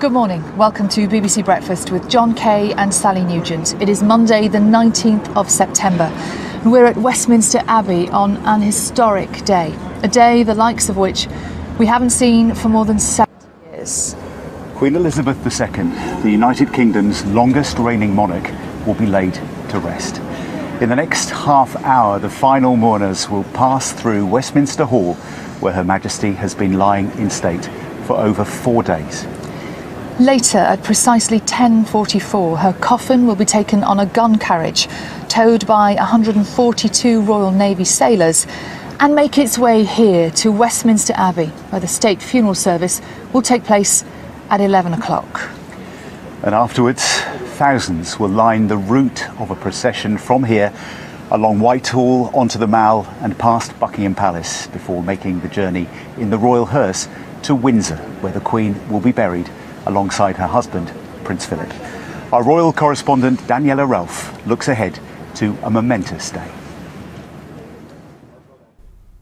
Good morning. Welcome to BBC Breakfast with John Kay and Sally Nugent. It is Monday the 19th of September and we're at Westminster Abbey on an historic day. A day the likes of which we haven't seen for more than 70 years. Queen Elizabeth II, the United Kingdom's longest reigning monarch, will be laid to rest. In the next half hour, the final mourners will pass through Westminster Hall, where Her Majesty has been lying in state for over 4 days. Later, at precisely 10:44, her coffin will be taken on a gun carriage, towed by 142 Royal Navy sailors, and make its way here to Westminster Abbey, where the state funeral service will take place at 11 o'clock. And afterwards, thousands will line the route of a procession from here along Whitehall onto the Mall and past Buckingham Palace before making the journey in the royal hearse to Windsor, where the Queen will be buried alongside her husband, Prince Philip. Our royal correspondent Daniela Ralph looks ahead to a momentous day.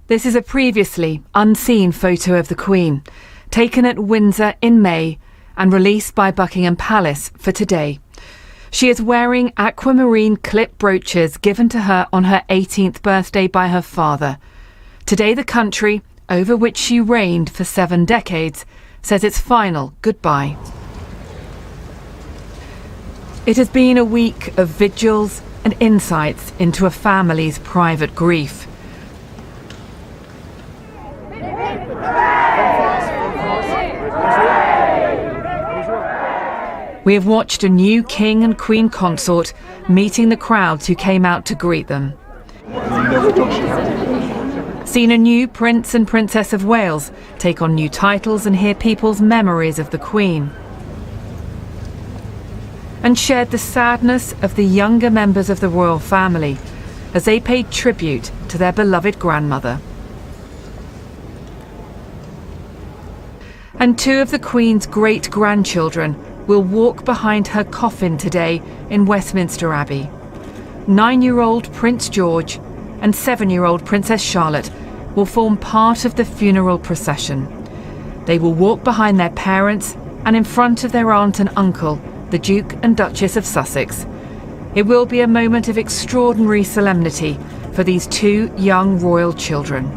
This is a previously unseen photo of the Queen, taken at Windsor in May and released by Buckingham Palace for today. She is wearing aquamarine clip brooches given to her on her 18th birthday by her father. Today the country, over which she reigned for 7 decades, says its final goodbye. It has been a week of vigils and insights into a family's private grief. We have watched a new King and Queen consort meeting the crowds who came out to greet them. Seen a new Prince and Princess of Wales take on new titles and hear people's memories of the Queen. And shared the sadness of the younger members of the royal family as they paid tribute to their beloved grandmother. And 2 of the Queen's great-grandchildren will walk behind her coffin today in Westminster Abbey. 9-year-old Prince George and 7-year-old Princess Charlotte will form part of the funeral procession. They will walk behind their parents and in front of their aunt and uncle, the Duke and Duchess of Sussex. It will be a moment of extraordinary solemnity for these 2 young royal children.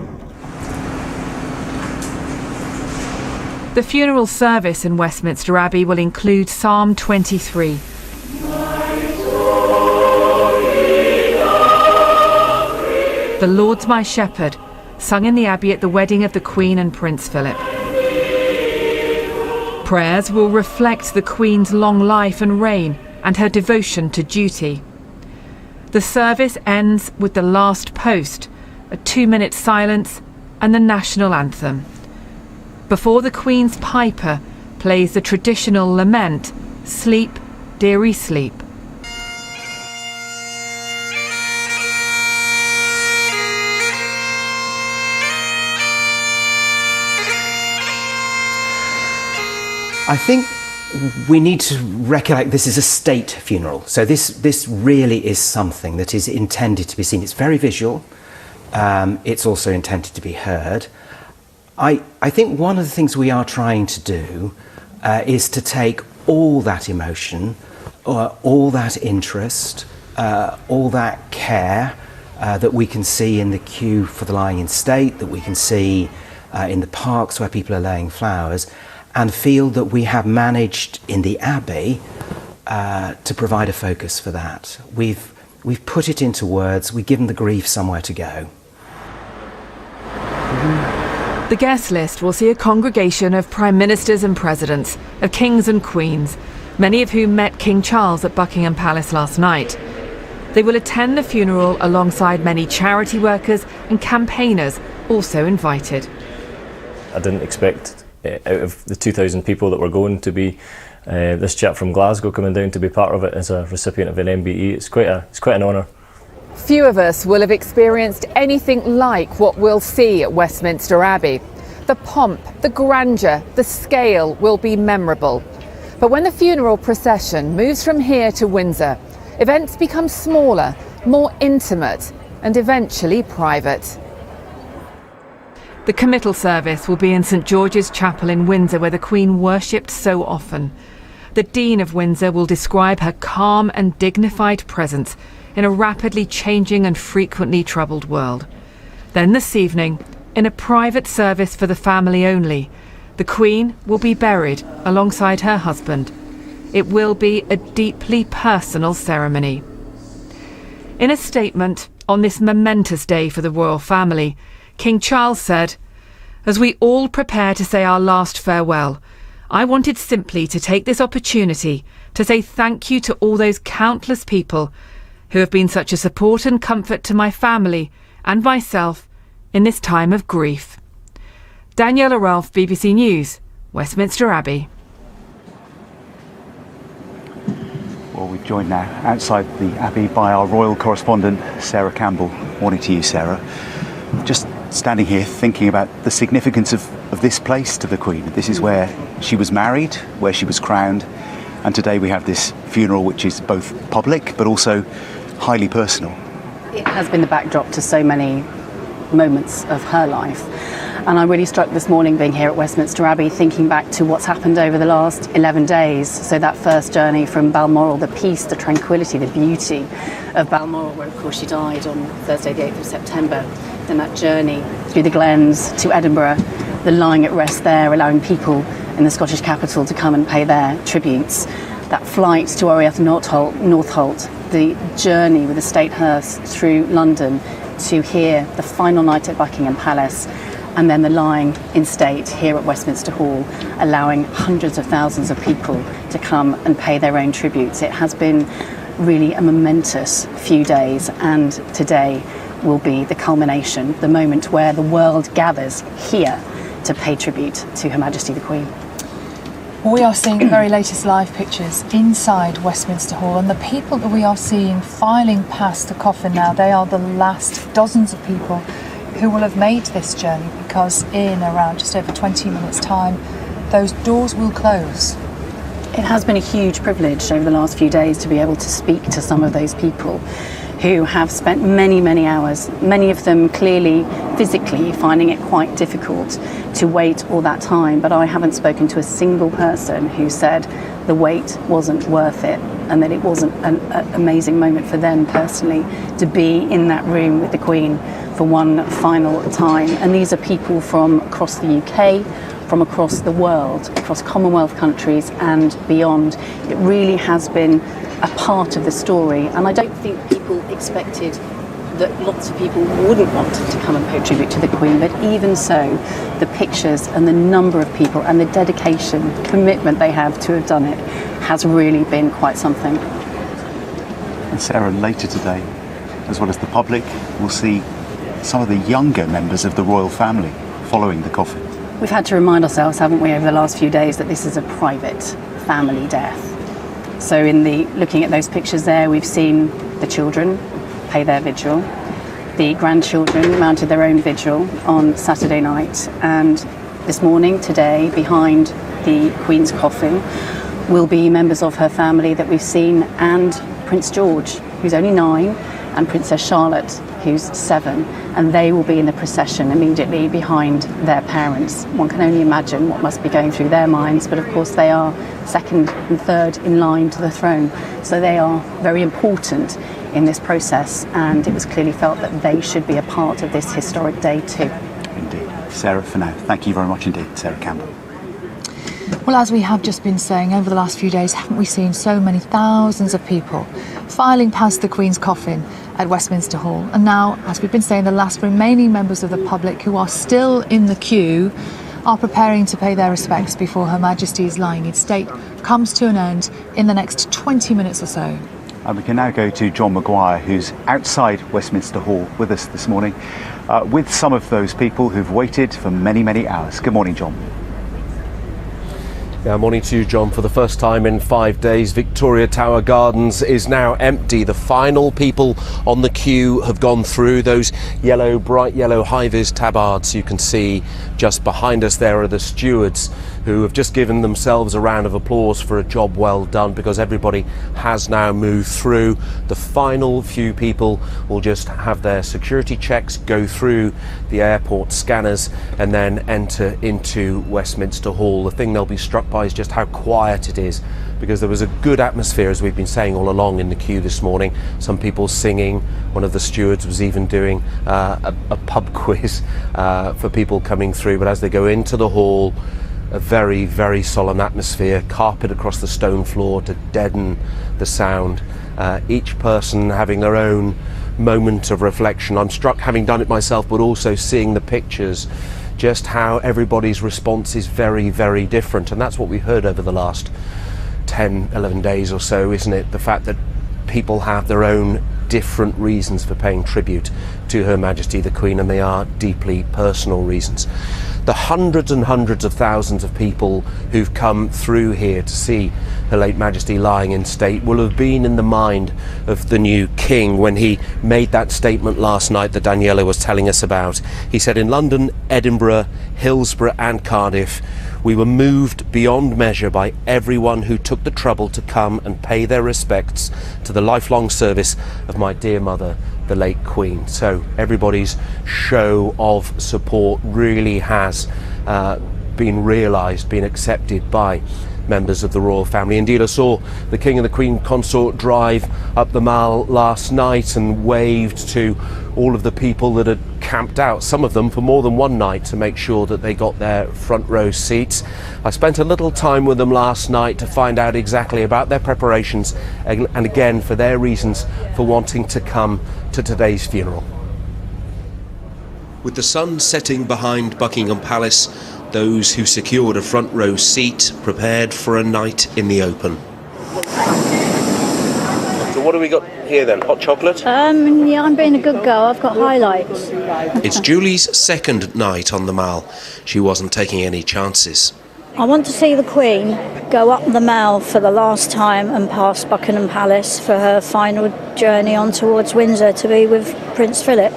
The funeral service in Westminster Abbey will include Psalm 23. The Lord's my shepherd, sung in the Abbey at the wedding of the Queen and Prince Philip. Prayers will reflect the Queen's long life and reign and her devotion to duty. The service ends with the last post, a 2-minute silence and the national anthem, before the Queen's piper plays the traditional lament, Sleep, Dearie Sleep. I think we need to recollect this is a state funeral. So this really is something that is intended to be seen. It's very visual. It's also intended to be heard. I think one of the things we are trying to do is to take all that emotion, all that interest, all that care that we can see in the queue for the lying in state, that we can see in the parks where people are laying flowers, and feel that we have managed in the Abbey to provide a focus for that. We've put it into words, we've given the grief somewhere to go. The guest list will see a congregation of prime ministers and presidents, of kings and queens, many of whom met King Charles at Buckingham Palace last night. They will attend the funeral alongside many charity workers and campaigners also invited. I didn't expect out of the 2,000 people that were going to be this chap from Glasgow coming down to be part of it as a recipient of an MBE. It's quite an honour. Few of us will have experienced anything like what we'll see at Westminster Abbey. The pomp, the grandeur, the scale will be memorable. But when the funeral procession moves from here to Windsor, events become smaller, more intimate, and eventually private. The committal service will be in St George's Chapel in Windsor, where the Queen worshipped so often. The Dean of Windsor will describe her calm and dignified presence in a rapidly changing and frequently troubled world. Then this evening, in a private service for the family only, the Queen will be buried alongside her husband. It will be a deeply personal ceremony. In a statement on this momentous day for the royal family, King Charles said, "As we all prepare to say our last farewell, I wanted simply to take this opportunity to say thank you to all those countless people who have been such a support and comfort to my family and myself in this time of grief." Daniela Ralph, BBC News, Westminster Abbey. Well, we're joined now outside the Abbey by our royal correspondent, Sarah Campbell. Morning to you, Sarah. Just standing here thinking about the significance of this place to the Queen. This is where she was married, where she was crowned, and today we have this funeral which is both public but also highly personal. It has been the backdrop to so many moments of her life. And I'm really struck this morning being here at Westminster Abbey, thinking back to what's happened over the last 11 days. So that first journey from Balmoral, the peace, the tranquility, the beauty of Balmoral, where of course she died on Thursday the 8th of September. Then that journey through the Glens to Edinburgh, the lying at rest there, allowing people in the Scottish capital to come and pay their tributes. That flight to Northolt, the journey with the Stayt hearse through London to here, the final night at Buckingham Palace, and then the lying in state here at Westminster Hall, allowing hundreds of thousands of people to come and pay their own tributes. It has been really a momentous few days, and today will be the culmination, the moment where the world gathers here to pay tribute to Her Majesty the Queen. We are seeing the very latest live pictures inside Westminster Hall, and the people that we are seeing filing past the coffin now, they are the last dozens of people who will have made this journey, because in around just over 20 minutes time those doors will close. It has been a huge privilege over the last few days to be able to speak to some of those people who have spent many hours, many of them clearly physically finding it quite difficult to wait all that time, but I haven't spoken to a single person who said the wait wasn't worth it and that it wasn't an amazing moment for them personally to be in that room with the Queen for one final time. And these are people from across the UK, from across the world, across Commonwealth countries and beyond. It really has been a part of the story, and I don't think people expected that lots of people wouldn't want to come and pay tribute to the Queen, but even so, the pictures and the number of people and the dedication, commitment they have to have done it has really been quite something. And Sarah, later today, as well as the public, we'll see some of the younger members of the royal family following the coffin. We've had to remind ourselves, haven't we, over the last few days, that this is a private family death. So looking at those pictures there, we've seen the children pay their vigil. The grandchildren mounted their own vigil on Saturday night. And this morning, today, behind the Queen's coffin, will be members of her family that we've seen, and Prince George, who's only 9, and Princess Charlotte, who's 7, and they will be in the procession immediately behind their parents. One can only imagine what must be going through their minds, but of course they are second and third in line to the throne, so they are very important in this process, and it was clearly felt that they should be a part of this historic day too. Indeed. Sarah, for now, thank you very much indeed, Sarah Campbell. Well, as we have just been saying, over the last few days, haven't we seen so many thousands of people filing past the Queen's coffin at Westminster Hall? And now, as we've been saying, the last remaining members of the public who are still in the queue are preparing to pay their respects before Her Majesty's lying in state comes to an end in the next 20 minutes or so. And we can now go to John Maguire, who's outside Westminster Hall with us this morning, with some of those people who've waited for many hours. Good morning, John. Yeah, morning to you, John. For the first time in 5 days, Victoria Tower Gardens is now empty. The final people on the queue have gone through. Those yellow, bright yellow high-vis tabards you can see just behind us there are the stewards who have just given themselves a round of applause for a job well done, because everybody has now moved through. The final few people will just have their security checks, go through the airport scanners and then enter into Westminster Hall. The thing they'll be struck by is just how quiet it is, because there was a good atmosphere, as we've been saying all along, in the queue this morning. Some people singing. One of the stewards was even doing a pub quiz for people coming through. But as they go into the hall, a very, very solemn atmosphere, carpet across the stone floor to deaden the sound. Each person having their own moment of reflection. I'm struck, having done it myself, but also seeing the pictures, just how everybody's response is very, very different. And that's what we heard over the last 10, 11 days or so, isn't it? The fact that people have their own different reasons for paying tribute to Her Majesty the Queen, and they are deeply personal reasons. The hundreds and hundreds of thousands of people who've come through here to see Her late Majesty lying in state will have been in the mind of the new King when he made that statement last night that Daniela was telling us about. He said, in London, Edinburgh, Hillsborough and Cardiff, we were moved beyond measure by everyone who took the trouble to come and pay their respects to the lifelong service of my dear mother, the late Queen. So everybody's show of support really has been realised, been accepted by members of the royal family. Indeed, I saw the King and the Queen consort drive up the Mall last night and waved to all of the people that had camped out, some of them for more than one night, to make sure that they got their front row seats. I spent a little time with them last night to find out exactly about their preparations and again for their reasons for wanting to come to today's funeral. With the sun setting behind Buckingham Palace, those who secured a front row seat prepared for a night in the open. So what do we got here then? Hot chocolate? Yeah, I'm being a good girl. I've got highlights. It's Julie's second night on the Mall. She wasn't taking any chances. I want to see the Queen go up the Mall for the last time and past Buckingham Palace for her final journey on towards Windsor to be with Prince Philip.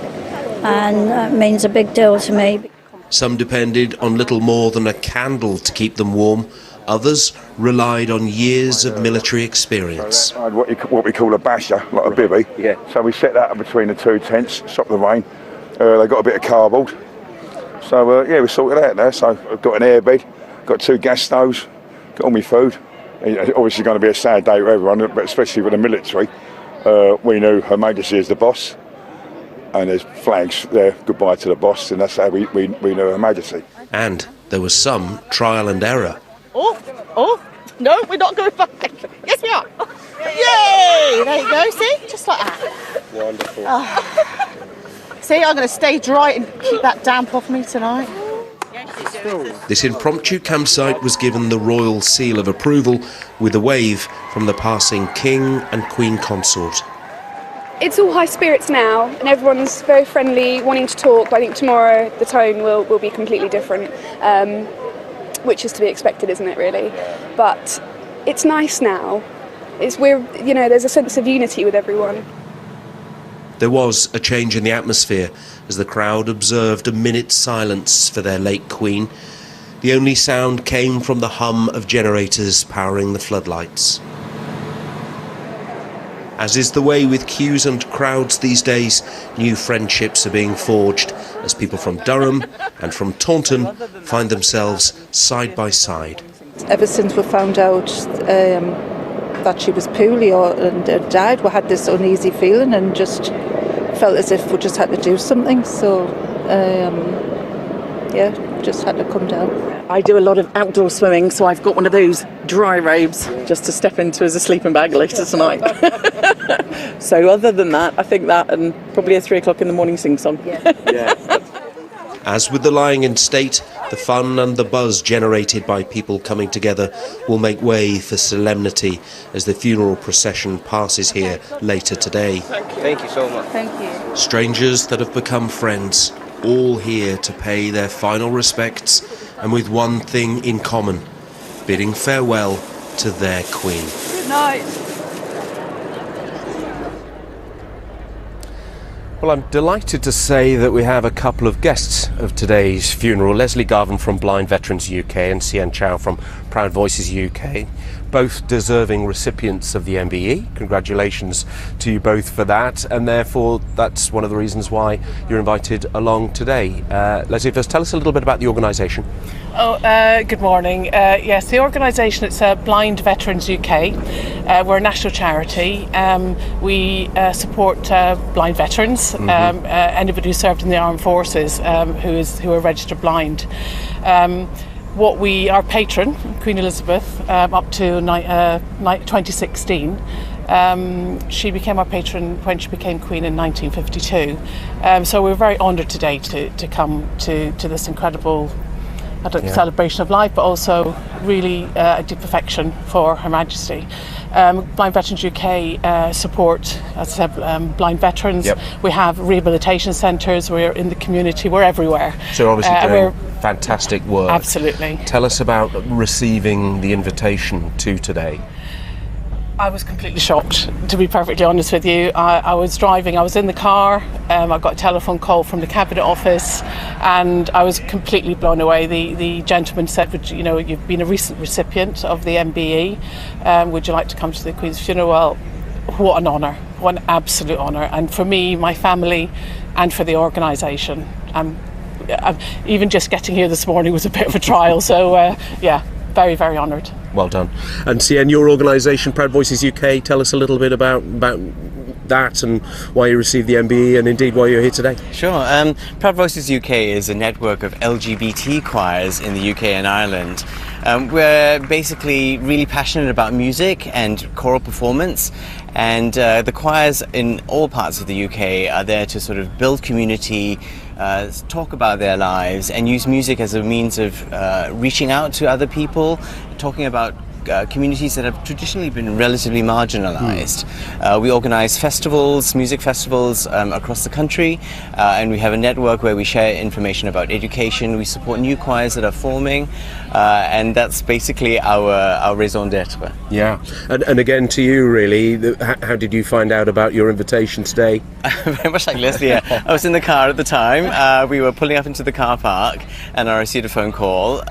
And that means a big deal to me. Some depended on little more than a candle to keep them warm. Others relied on years of military experience. I had what we call a basher, like a bivvy. Yeah. So we set that up between the two tents, stop the rain. They got a bit of cardboard. So yeah, we sorted out there. So I've got an airbed, got 2 gas stoves, got all my food. It's obviously going to be a sad day for everyone, but especially for the military. We knew Her Majesty is the boss. And there's flags there, goodbye to the boss, and that's how we know Her Majesty. And there was some trial and error. Oh, no, we're not going back. Yes, we are. Yay! There you go, see? Just like that. Wonderful. See, I'm going to stay dry and keep that damp off me tonight. This impromptu campsite was given the royal seal of approval with a wave from the passing King and Queen consort. It's all high spirits now, and everyone's very friendly, wanting to talk. But I think tomorrow the tone will be completely different, which is to be expected, isn't it? Really, but it's nice now. There's a sense of unity with everyone. There was a change in the atmosphere as the crowd observed a minute's silence for their late Queen. The only sound came from the hum of generators powering the floodlights. As is the way with queues and crowds these days, new friendships are being forged as people from Durham and from Taunton find themselves side by side. Ever since we found out that she was poorly and died, we had this uneasy feeling and just felt as if we just had to do something. So, just had to come down. I do a lot of outdoor swimming, so I've got one of those dry robes just to step into as a sleeping bag later tonight. So other than that, I think that and probably a 3 o'clock in the morning sing-song. As with the lying in state, the fun and the buzz generated by people coming together will make way for solemnity as the funeral procession passes here later today. Thank you so much. Thank you. Strangers that have become friends, all here to pay their final respects and with one thing in common, bidding farewell to their Queen. Good night. Well, I'm delighted to say that we have a couple of guests of today's funeral. Leslie Garvin from Blind Veterans UK and Sian Chow from Proud Voices UK, both deserving recipients of the MBE. Congratulations to you both for that, and therefore that's one of the reasons why you're invited along today. Leslie, first tell us a little bit about the organisation. Good morning. Yes, the organisation, it's Blind Veterans UK. We're a national charity. We support blind veterans, anybody who served in the armed forces who are registered blind. Our patron, Queen Elizabeth, up to 2016, she became our patron when she became Queen in 1952. So we're very honoured today to come to this incredible celebration of life, but also really a deep affection for Her Majesty. Blind Veterans UK support, as I said, blind veterans. Yep. We have rehabilitation centres, we're in the community, we're everywhere. So obviously doing fantastic work. Absolutely. Tell us about receiving the invitation to today. I was completely shocked, to be perfectly honest with you. I was driving, I was in the car, I got a telephone call from the Cabinet Office, and I was completely blown away. The gentleman said, you've been a recent recipient of the MBE, would you like to come to the Queen's funeral? Well, what an honour, what an absolute honour. And for me, my family, and for the organisation. Even just getting here this morning was a bit of a trial, so very, very honoured. Well done. And Sian, your organisation, Proud Voices UK, tell us a little bit about that and why you received the MBE and indeed why you're here today. Sure. Proud Voices UK is a network of LGBT choirs in the UK and Ireland. We're basically really passionate about music and choral performance, and the choirs in all parts of the UK are there to sort of build community, talk about their lives, and use music as a means of reaching out to other people, talking about communities that have traditionally been relatively marginalised. We organise festivals, music festivals across the country, and we have a network where we share information about education. We support new choirs that are forming, and that's basically our raison d'être. Yeah, and again to you really, how did you find out about your invitation today? Very much like Leslie, I was in the car at the time. We were pulling up into the car park and I received a phone call.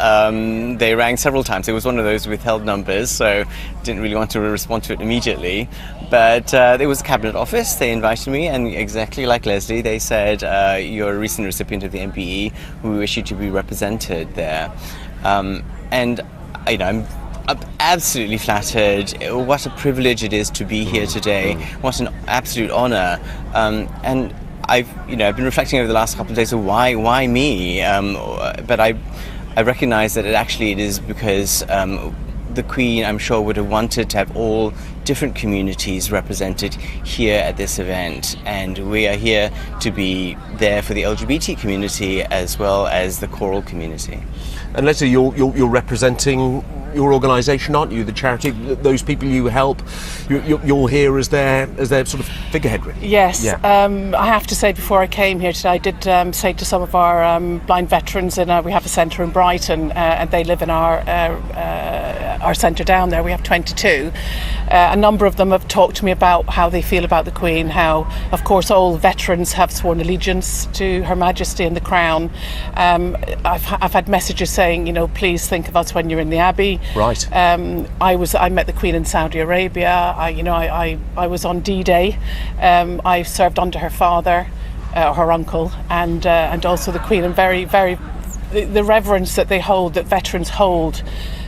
They rang several times. It was one of those withheld numbers, so didn't really want to respond to it immediately. But it was the Cabinet Office. They invited me, and exactly like Leslie, they said, you're a recent recipient of the MBE. We wish you to be represented there. And I'm absolutely flattered. What a privilege it is to be here today. What an absolute honour. And I've been reflecting over the last couple of days of why me? But I recognise that it is because the Queen, I'm sure, would have wanted to have all different communities represented here at this event, and we are here to be there for the LGBT community as well as the choral community. And Leslie, you're representing your organisation, aren't you? The charity, those people you help, you're here as their sort of figurehead, really. Yes. Yeah. I have to say, before I came here today, I did say to some of our blind veterans, and we have a centre in Brighton, and they live in our centre down there. We have 22. A number of them have talked to me about how they feel about the Queen, how, of course, all veterans have sworn allegiance to Her Majesty and the Crown. I've had messages saying, please think of us when you're in the Abbey. Right. I met the Queen in Saudi Arabia. I was on D-Day. I served under her father, her uncle, and also the Queen. And very, very, the reverence that that veterans hold,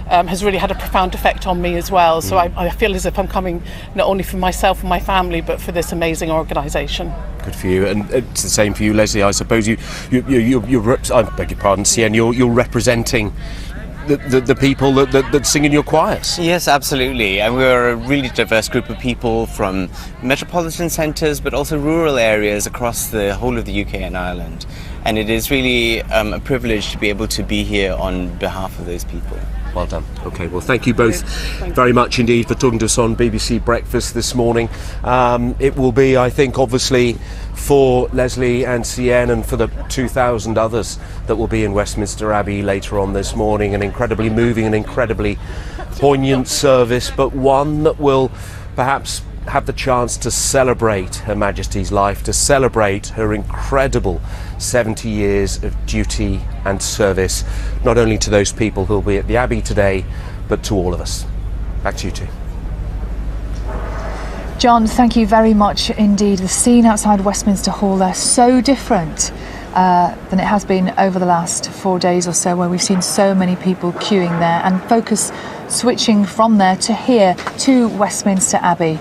has really had a profound effect on me as well. So I feel as if I'm coming not only for myself and my family, but for this amazing organisation. Good for you, and it's the same for you, Leslie. I suppose you're I beg your pardon, Sian, you're representing the people that sing in your choirs. Yes, absolutely. And we're a really diverse group of people from metropolitan centres, but also rural areas across the whole of the UK and Ireland. and it is really a privilege to be able to be here on behalf of those people. Well done. Okay, well, thank you both very much indeed for talking to us on BBC Breakfast this morning. It will be, I think, obviously for Leslie and Cian and for the 2,000 others that will be in Westminster Abbey later on this morning, an incredibly moving and incredibly poignant service, but one that will perhaps have the chance to celebrate Her Majesty's life, to celebrate her incredible 70 years of duty and service, not only to those people who will be at the Abbey today, but to all of us. Back to you two. John, thank you very much indeed. The scene outside Westminster Hall there, so different than it has been over the last 4 days or so, where we've seen so many people queuing there, and focus switching from there to here to Westminster Abbey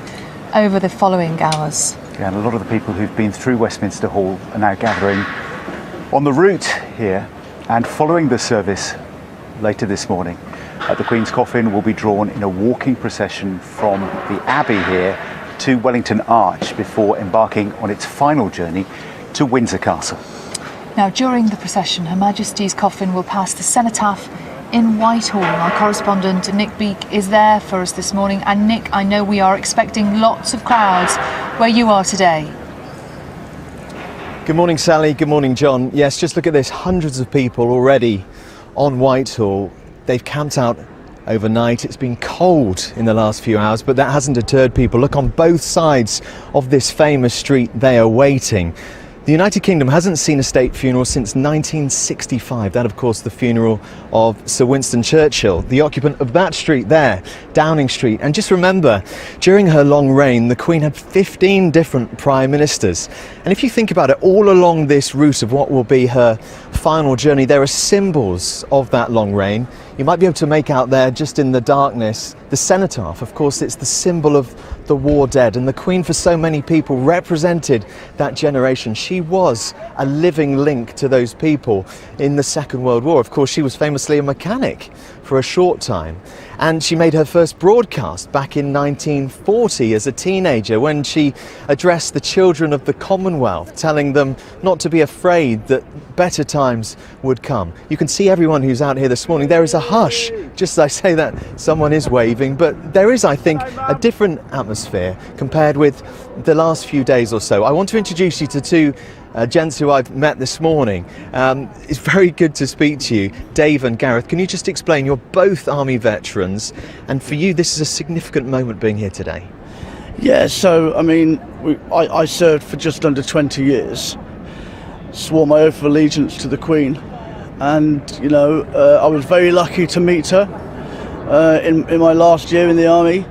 over the following hours. Yeah, and a lot of the people who've been through Westminster Hall are now gathering on the route here, and following the service later this morning, the Queen's coffin will be drawn in a walking procession from the Abbey here to Wellington Arch before embarking on its final journey to Windsor Castle. Now, during the procession, Her Majesty's coffin will pass the cenotaph in Whitehall. Our correspondent Nick Beak is there for us this morning. And Nick, I know we are expecting lots of crowds where you are today. Good morning, Sally. Good morning, John. Yes, just look at this. Hundreds of people already on Whitehall. They've camped out overnight. It's been cold in the last few hours, but that hasn't deterred people. Look, on both sides of this famous street, they are waiting. The United Kingdom hasn't seen a state funeral since 1965. That, of course, the funeral of Sir Winston Churchill, the occupant of that street there, Downing Street. And just remember, during her long reign, the Queen had 15 different prime ministers. And if you think about it, all along this route of what will be her final journey, there are symbols of that long reign. You might be able to make out there, just in the darkness, the cenotaph. Of course, it's the symbol of the war dead, and the Queen, for so many people, represented that generation. She was a living link to those people in the Second World War. Of course, she was famously a mechanic for a short time, and she made her first broadcast back in 1940 as a teenager, when she addressed the children of the Commonwealth, telling them not to be afraid, that better times would come. You can see everyone who's out here this morning. There is a hush, just as I say that, someone is waving, but there is, I think, a different atmosphere compared with the last few days or so. I want to introduce you to two gents who I've met this morning. It's very good to speak to you. Dave and Gareth, can you just explain, you're both Army veterans, and for you this is a significant moment being here today. Yeah, so I mean, I served for just under 20 years, swore my oath of allegiance to the Queen, and you know, I was very lucky to meet her in my last year in the Army,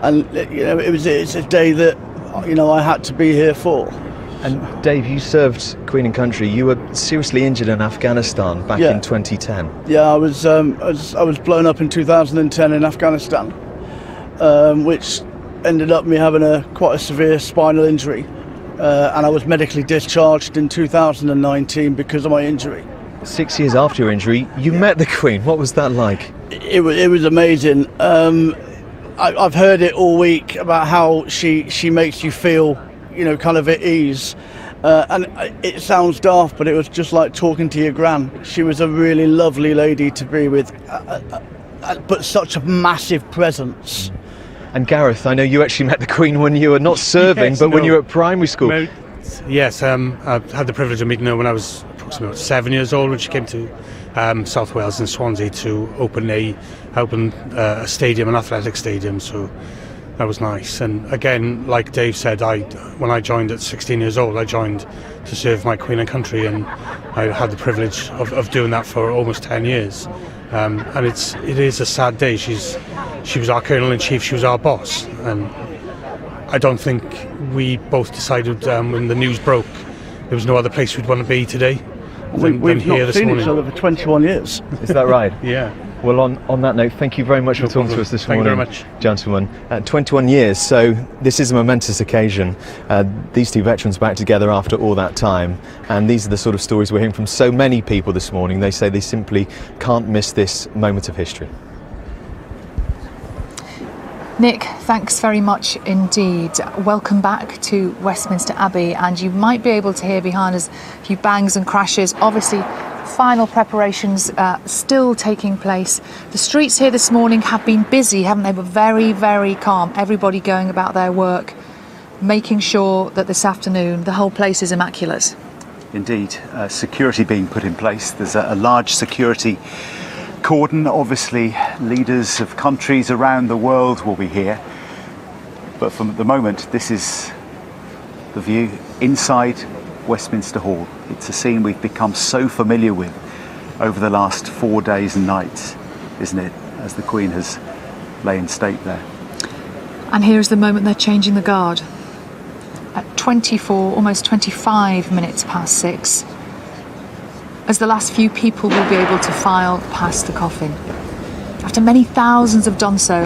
and you know, it's a day that, you know, I had to be here for. And Dave, you served Queen and Country. You were seriously injured in Afghanistan back in 2010. Yeah, I was blown up in 2010 in Afghanistan, which ended up me having quite a severe spinal injury, and I was medically discharged in 2019 because of my injury. 6 years after your injury, you met the Queen. What was that like? It was amazing. I've heard it all week about how she makes you feel, you know, kind of at ease, and it sounds daft, but it was just like talking to your gran. She was a really lovely lady to be with, but such a massive presence. And Gareth, I know you actually met the Queen when you were not serving, when you were at primary school. Yes, I had the privilege of meeting her when I was approximately 7 years old, when she came to South Wales in Swansea to open a stadium, an athletic stadium, so that was nice. And again, like Dave said, when I joined at 16 years old, I joined to serve my Queen and Country, and I had the privilege of doing that for almost 10 years. And it is a sad day. She was our Colonel-in-Chief, she was our boss, and I don't think we both decided when the news broke there was no other place we'd want to be today than here this morning. We've not seen each other for 21 years. Is that right? Yeah. Well, on that note, thank you very much for talking to us this morning. Thank you very much. Gentlemen. 21 years, so this is a momentous occasion. These two veterans back together after all that time, and these are the sort of stories we're hearing from so many people this morning. They say they simply can't miss this moment of history. Nick, thanks very much indeed. Welcome back to Westminster Abbey, and you might be able to hear behind us a few bangs and crashes. Obviously, final preparations still taking place. The streets here this morning have been busy, haven't they? But very, very calm. Everybody going about their work, making sure that this afternoon the whole place is immaculate. Indeed, security being put in place. There's a large security cordon. Obviously, leaders of countries around the world will be here. But for the moment, this is the view inside Westminster Hall. It's a scene we've become so familiar with over the last 4 days and nights, isn't it? As the Queen has lay in state there. And here's the moment they're changing the guard. At 24, almost 25 minutes past 6, as the last few people will be able to file past the coffin. After many thousands have done so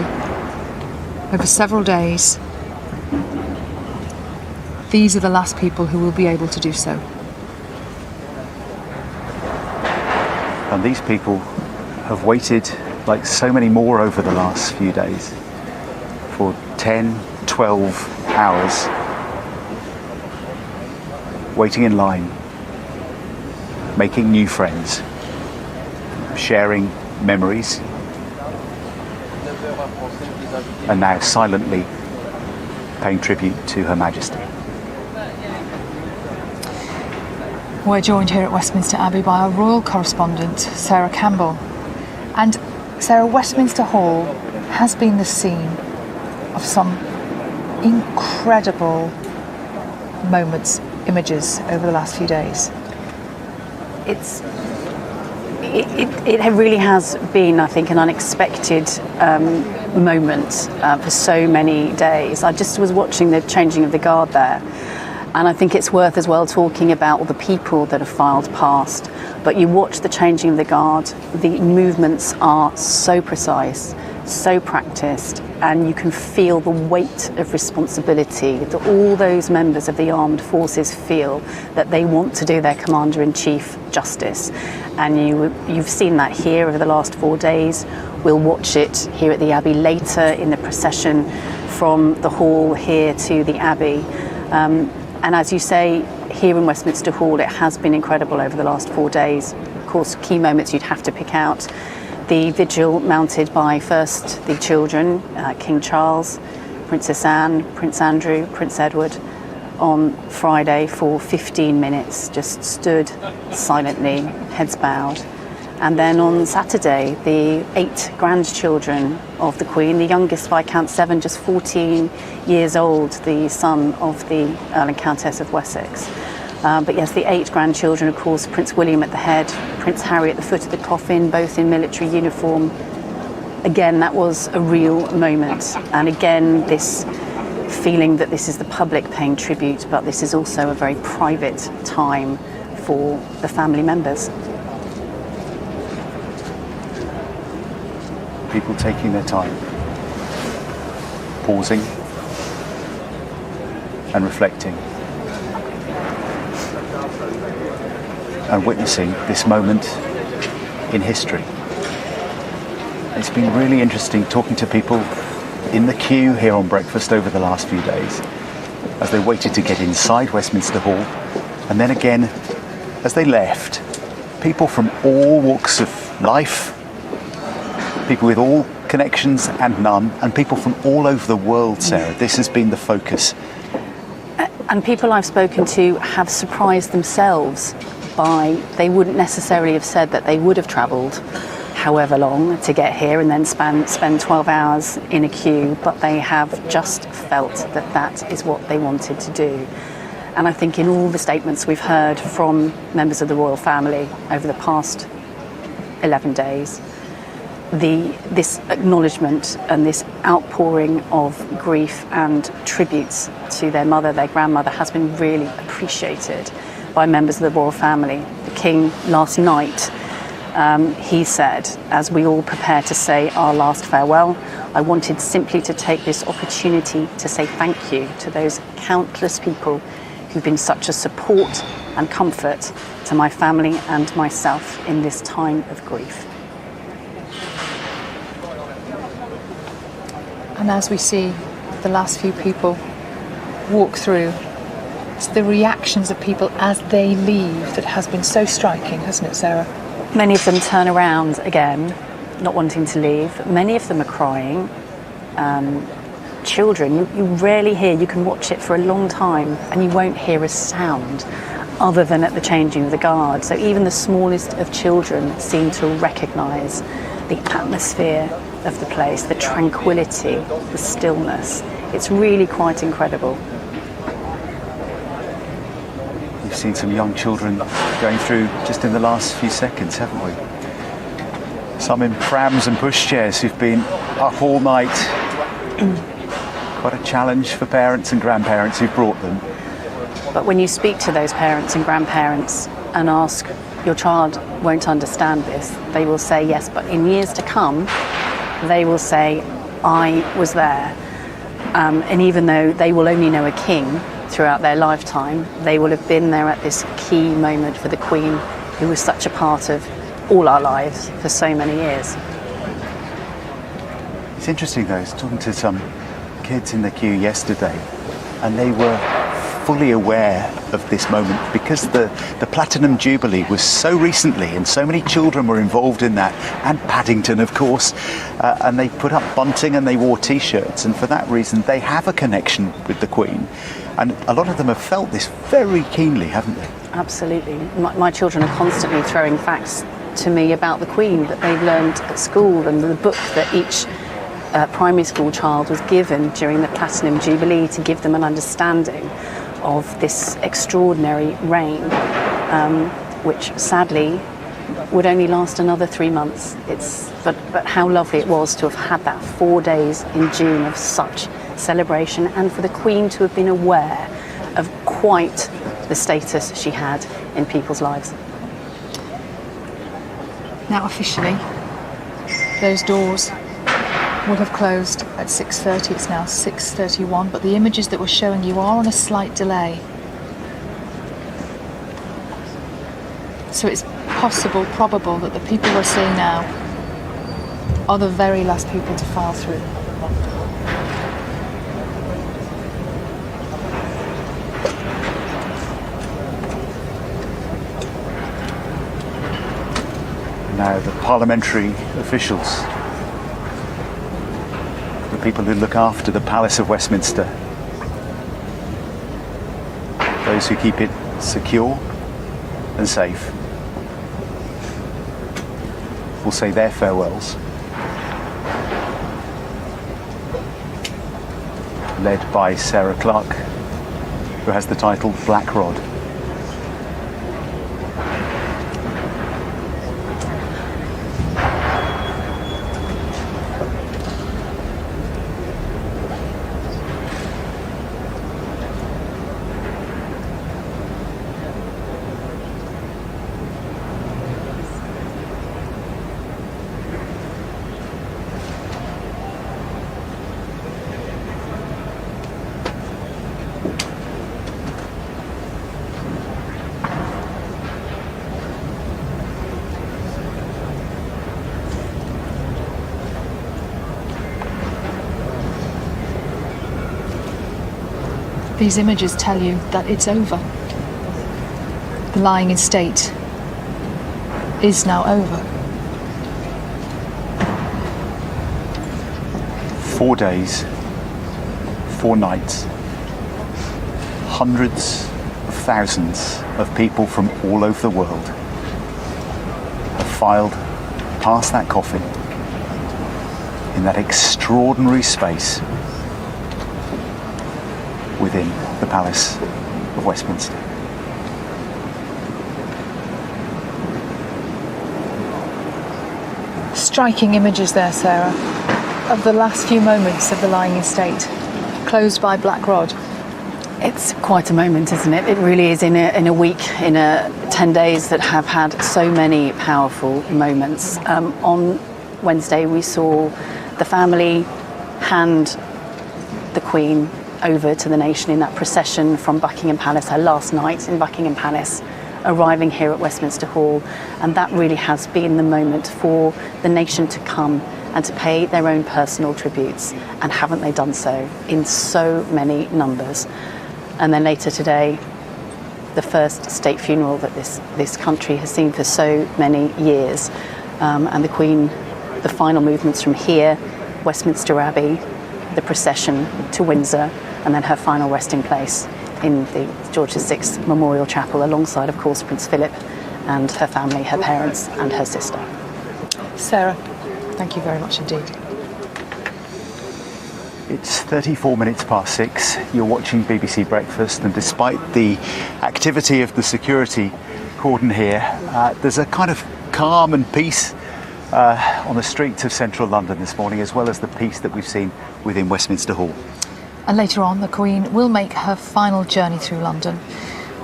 over several days, these are the last people who will be able to do so. And these people have waited, like so many more over the last few days, for 10, 12 hours, waiting in line, making new friends, sharing memories, and now silently paying tribute to Her Majesty. We're joined here at Westminster Abbey by our royal correspondent, Sarah Campbell. And Sarah, Westminster Hall has been the scene of some incredible moments, images over the last few days. It really has been, I think, an unexpected moment for so many days. I just was watching the changing of the guard there, and I think it's worth as well talking about all the people that have filed past. But you watch the changing of the guard, the movements are so precise, so practiced, and you can feel the weight of responsibility that all those members of the armed forces feel, that they want to do their Commander-in-Chief justice. And you've seen that here over the last 4 days. We'll watch it here at the Abbey later in the procession from the hall here to the Abbey. And as you say, here in Westminster Hall, it has been incredible over the last 4 days. Of course, key moments you'd have to pick out. The vigil mounted by first the children, King Charles, Princess Anne, Prince Andrew, Prince Edward, on Friday for 15 minutes, just stood silently, heads bowed. And then on Saturday, the 8 grandchildren of the Queen, the youngest Viscount 7, just 14 years old, the son of the Earl and Countess of Wessex. But yes, the 8 grandchildren, of course, Prince William at the head, Prince Harry at the foot of the coffin, both in military uniform. Again, that was a real moment. And again, this feeling that this is the public paying tribute, but this is also a very private time for the family members. People taking their time, pausing and reflecting, and witnessing this moment in history. It's been really interesting talking to people in the queue here on breakfast over the last few days as they waited to get inside Westminster Hall, and then again as they left. People from all walks of life, people with all connections and none, and people from all over the world, Sarah. This has been the focus. And people I've spoken to have surprised themselves by, they wouldn't necessarily have said that they would have travelled however long to get here and then spend 12 hours in a queue, but they have just felt that that is what they wanted to do. And I think in all the statements we've heard from members of the royal family over the past 11 days, this acknowledgement and this outpouring of grief and tributes to their mother, their grandmother, has been really appreciated by members of the royal family. The King last night, he said, as we all prepare to say our last farewell, I wanted simply to take this opportunity to say thank you to those countless people who've been such a support and comfort to my family and myself in this time of grief. And as we see the last few people walk through, it's the reactions of people as they leave that has been so striking, hasn't it, Sarah? Many of them turn around again, not wanting to leave. Many of them are crying. Children, you rarely hear, you can watch it for a long time and you won't hear a sound other than at the changing of the guard. So even the smallest of children seem to recognise the atmosphere of the place, the tranquility, the stillness. It's really quite incredible. We've seen some young children going through just in the last few seconds, haven't we? Some in prams and pushchairs who've been up all night. Quite a challenge for parents and grandparents who've brought them. But when you speak to those parents and grandparents and ask, your child won't understand this, they will say yes, but in years to come, they will say, I was there. And even though they will only know a king throughout their lifetime, they will have been there at this key moment for the Queen, who was such a part of all our lives for so many years. It's interesting though, I was talking to some kids in the queue yesterday, and they were fully aware of this moment because the Platinum Jubilee was so recently and so many children were involved in that, and Paddington of course, and they put up bunting and they wore t-shirts, and for that reason they have a connection with the Queen, and a lot of them have felt this very keenly, haven't they? Absolutely. My children are constantly throwing facts to me about the Queen that they've learned at school, and the book that each primary school child was given during the Platinum Jubilee to give them an understanding of this extraordinary reign, which sadly would only last another 3 months. But how lovely it was to have had that 4 days in June of such celebration, and for the Queen to have been aware of quite the status she had in people's lives. Now officially, those doors will have closed at 6:30. It's now 6:31, but the images that we're showing you are on a slight delay. So it's possible, probable, that the people we're seeing now are the very last people to file through. Now the parliamentary officials, the people who look after the Palace of Westminster, those who keep it secure and safe, will say their farewells, led by Sarah Clark, who has the title Black Rod. These images tell you that it's over. The lying in state is now over. 4 days, 4 nights, hundreds of thousands of people from all over the world have filed past that coffin in that extraordinary space within the Palace of Westminster. Striking images there, Sarah, of the last few moments of the lying in state, closed by Black Rod. It's quite a moment, isn't it? It really is in a week, 10 days that have had so many powerful moments. On Wednesday we saw the family hand the Queen over to the nation in that procession from Buckingham Palace, her last night in Buckingham Palace, arriving here at Westminster Hall, and that really has been the moment for the nation to come and to pay their own personal tributes. And haven't they done so in so many numbers? And then later today, the first state funeral that this country has seen for so many years. And the Queen, the final movements from here, Westminster Abbey, the procession to Windsor, and then her final resting place in the George VI Memorial Chapel, alongside, of course, Prince Philip and her family, her parents and her sister. Sarah, thank you very much indeed. It's 34 minutes past 6. You're watching BBC Breakfast, and despite the activity of the security cordon here, there's a kind of calm and peace on the streets of central London this morning, as well as the peace that we've seen within Westminster Hall. And later on, the Queen will make her final journey through London,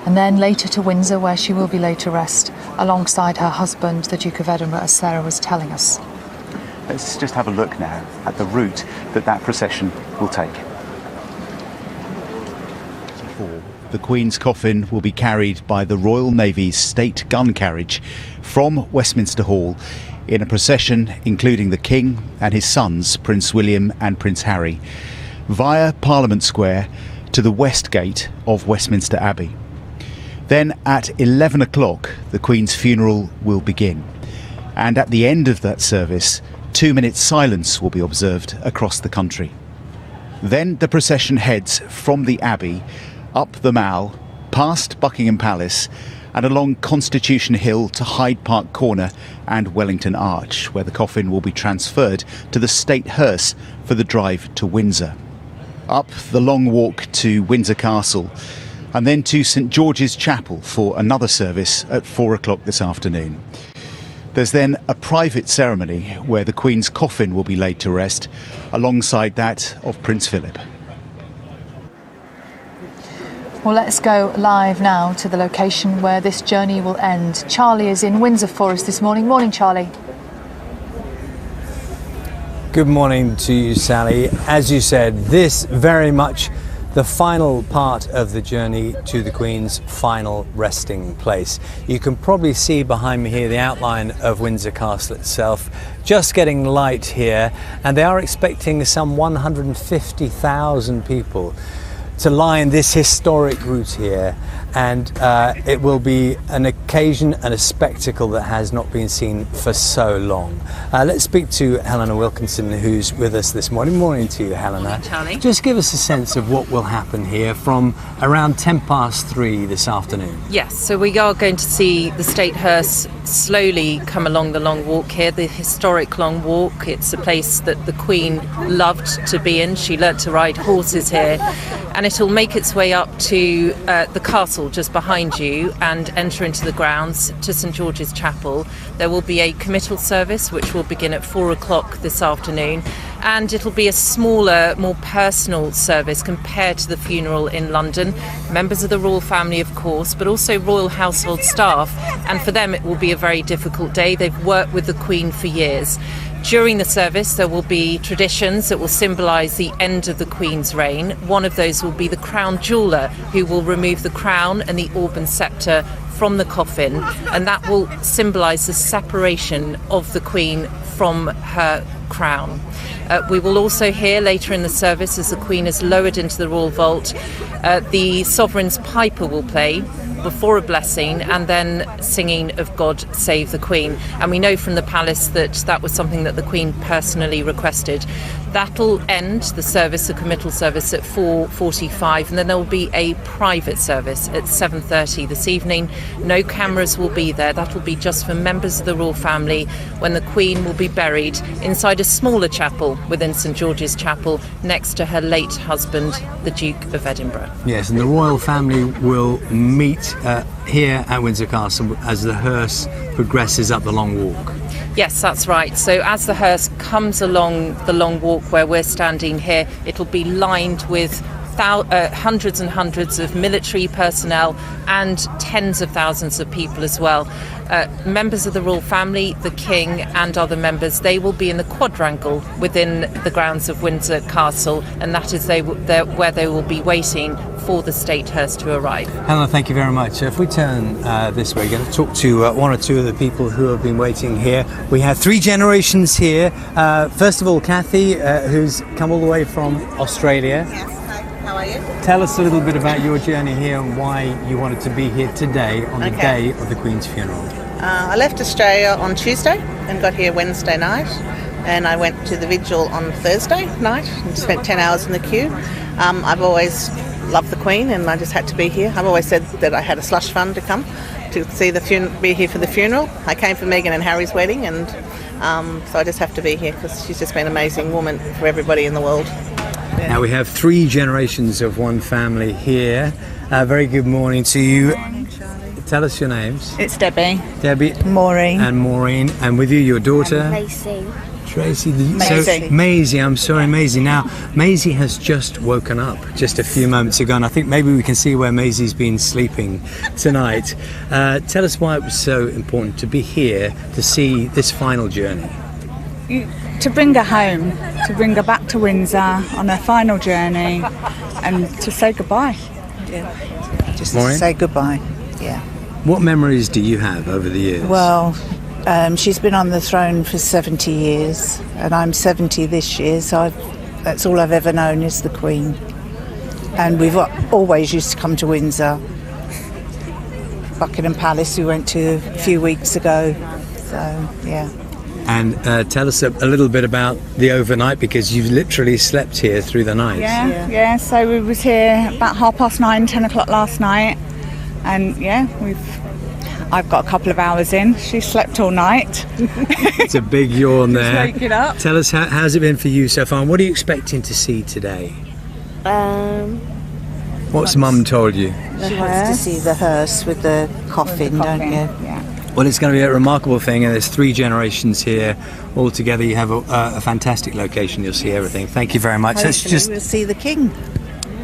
and then later to Windsor, where she will be laid to rest alongside her husband, the Duke of Edinburgh, as Sarah was telling us. Let's just have a look now at the route that procession will take. The Queen's coffin will be carried by the Royal Navy's Stayt gun carriage from Westminster Hall in a procession including the King and his sons, Prince William and Prince Harry, via Parliament Square to the west gate of Westminster Abbey. Then at 11 o'clock, the Queen's funeral will begin. And at the end of that service, 2 minutes silence will be observed across the country. Then the procession heads from the Abbey, up the Mall, past Buckingham Palace, and along Constitution Hill to Hyde Park Corner and Wellington Arch, where the coffin will be transferred to the State hearse for the drive to Windsor. Up the long walk to Windsor Castle, and then to St George's Chapel for another service at 4 o'clock this afternoon. There's then a private ceremony where the Queen's coffin will be laid to rest alongside that of Prince Philip. Well, let's go live now to the location where this journey will end. Charlie is in Windsor for us this morning. Morning, Charlie. Good morning to you, Sally. As you said, this very much the final part of the journey to the Queen's final resting place. You can probably see behind me here the outline of Windsor Castle itself, just getting light here, and they are expecting some 150,000 people to line this historic route here, and it will be an occasion and a spectacle that has not been seen for so long. Let's speak to Helena Wilkinson, who's with us this morning. Morning to you, Helena. Morning, Charlie. Just give us a sense of what will happen here from around 3:10 this afternoon. Yes, so we are going to see the State hearse slowly come along the long walk here, the historic long walk. It's a place that the Queen loved to be in. She learnt to ride horses here, and it'll make its way up to the castle just behind you and enter into the grounds to St George's Chapel. There will be a committal service which will begin at 4 o'clock this afternoon, and it'll be a smaller, more personal service compared to the funeral in London. Members of the royal family, of course, but also royal household staff, and for them it will be a very difficult day. They've worked with the Queen for years. During the service there will be traditions that will symbolise the end of the Queen's reign. One of those will be the crown jeweller, who will remove the crown and the orb and sceptre from the coffin, and that will symbolise the separation of the Queen from her crown. We will also hear later in the service, as the Queen is lowered into the royal vault, the Sovereign's piper will play before a blessing, and then singing of God Save the Queen. And we know from the palace that that was something that the Queen personally requested. That'll end the service, the committal service, at 4:45, and then there will be a private service at 7:30 this evening. No cameras will be there. That'll be just for members of the royal family, when the Queen will be buried inside a smaller chapel within St George's Chapel next to her late husband, the Duke of Edinburgh. Yes, and the royal family will meet here at Windsor Castle as the hearse progresses up the long walk. Yes, that's right. So as the hearse comes along the long walk where we're standing here, it'll be lined with hundreds and hundreds of military personnel and tens of thousands of people as well. Members of the royal family, the king and other members, they will be in the quadrangle within the grounds of Windsor Castle, and that is where they will be waiting for the Stayt hearse to arrive. Helen, thank you very much. If we turn this way, we're going to talk to one or two of the people who have been waiting here. We have 3 generations here. First of all, Kathy, who's come all the way from Australia. Yes. How are you? Tell us a little bit about your journey here and why you wanted to be here today on the day of the Queen's funeral. I left Australia on Tuesday and got here Wednesday night, and I went to the vigil on Thursday night and spent 10 hours in the queue. I've always loved the Queen, and I just had to be here. I've always said that I had a slush fund to come to see be here for the funeral. I came for Meghan and Harry's wedding, and so I just have to be here because she's just been an amazing woman for everybody in the world. Yeah. Now we have 3 generations of one family here. Very good morning to you. Good morning, Charlie. Tell us your names. It's Debbie. Debbie. Maureen. And Maureen. And with you, your daughter? Maisie. Tracy. Maisie. So, Maisie, I'm sorry, Maisie. Now, Maisie has just woken up just a few moments ago, and I think maybe we can see where Maisie's been sleeping tonight. Tell us why it was so important to be here to see this final journey. To bring her home, to bring her back to Windsor on her final journey, and to say goodbye. Yeah. Just Maureen? to say goodbye. Yeah. What memories do you have over the years? Well, she's been on the throne for 70 years, and I'm 70 this year, so that's all I've ever known is the Queen. And we've always used to come to Windsor. Buckingham Palace we went to a few weeks ago, so yeah. And tell us a little bit about the overnight, because you've literally slept here through the night. Yeah, so we was here about 9:30, 10 o'clock last night, and yeah, I've got a couple of hours in. She slept all night. It's a big yawn there. Just wake it up. Tell us, how's it been for you so far, and what are you expecting to see today? What's Mum told you? She wants to see the hearse with the coffin, don't you? Yeah. Well, it's going to be a remarkable thing, and there's 3 generations here all together. You have a fantastic location. You'll see everything. Thank you very much. Hopefully we'll see the King.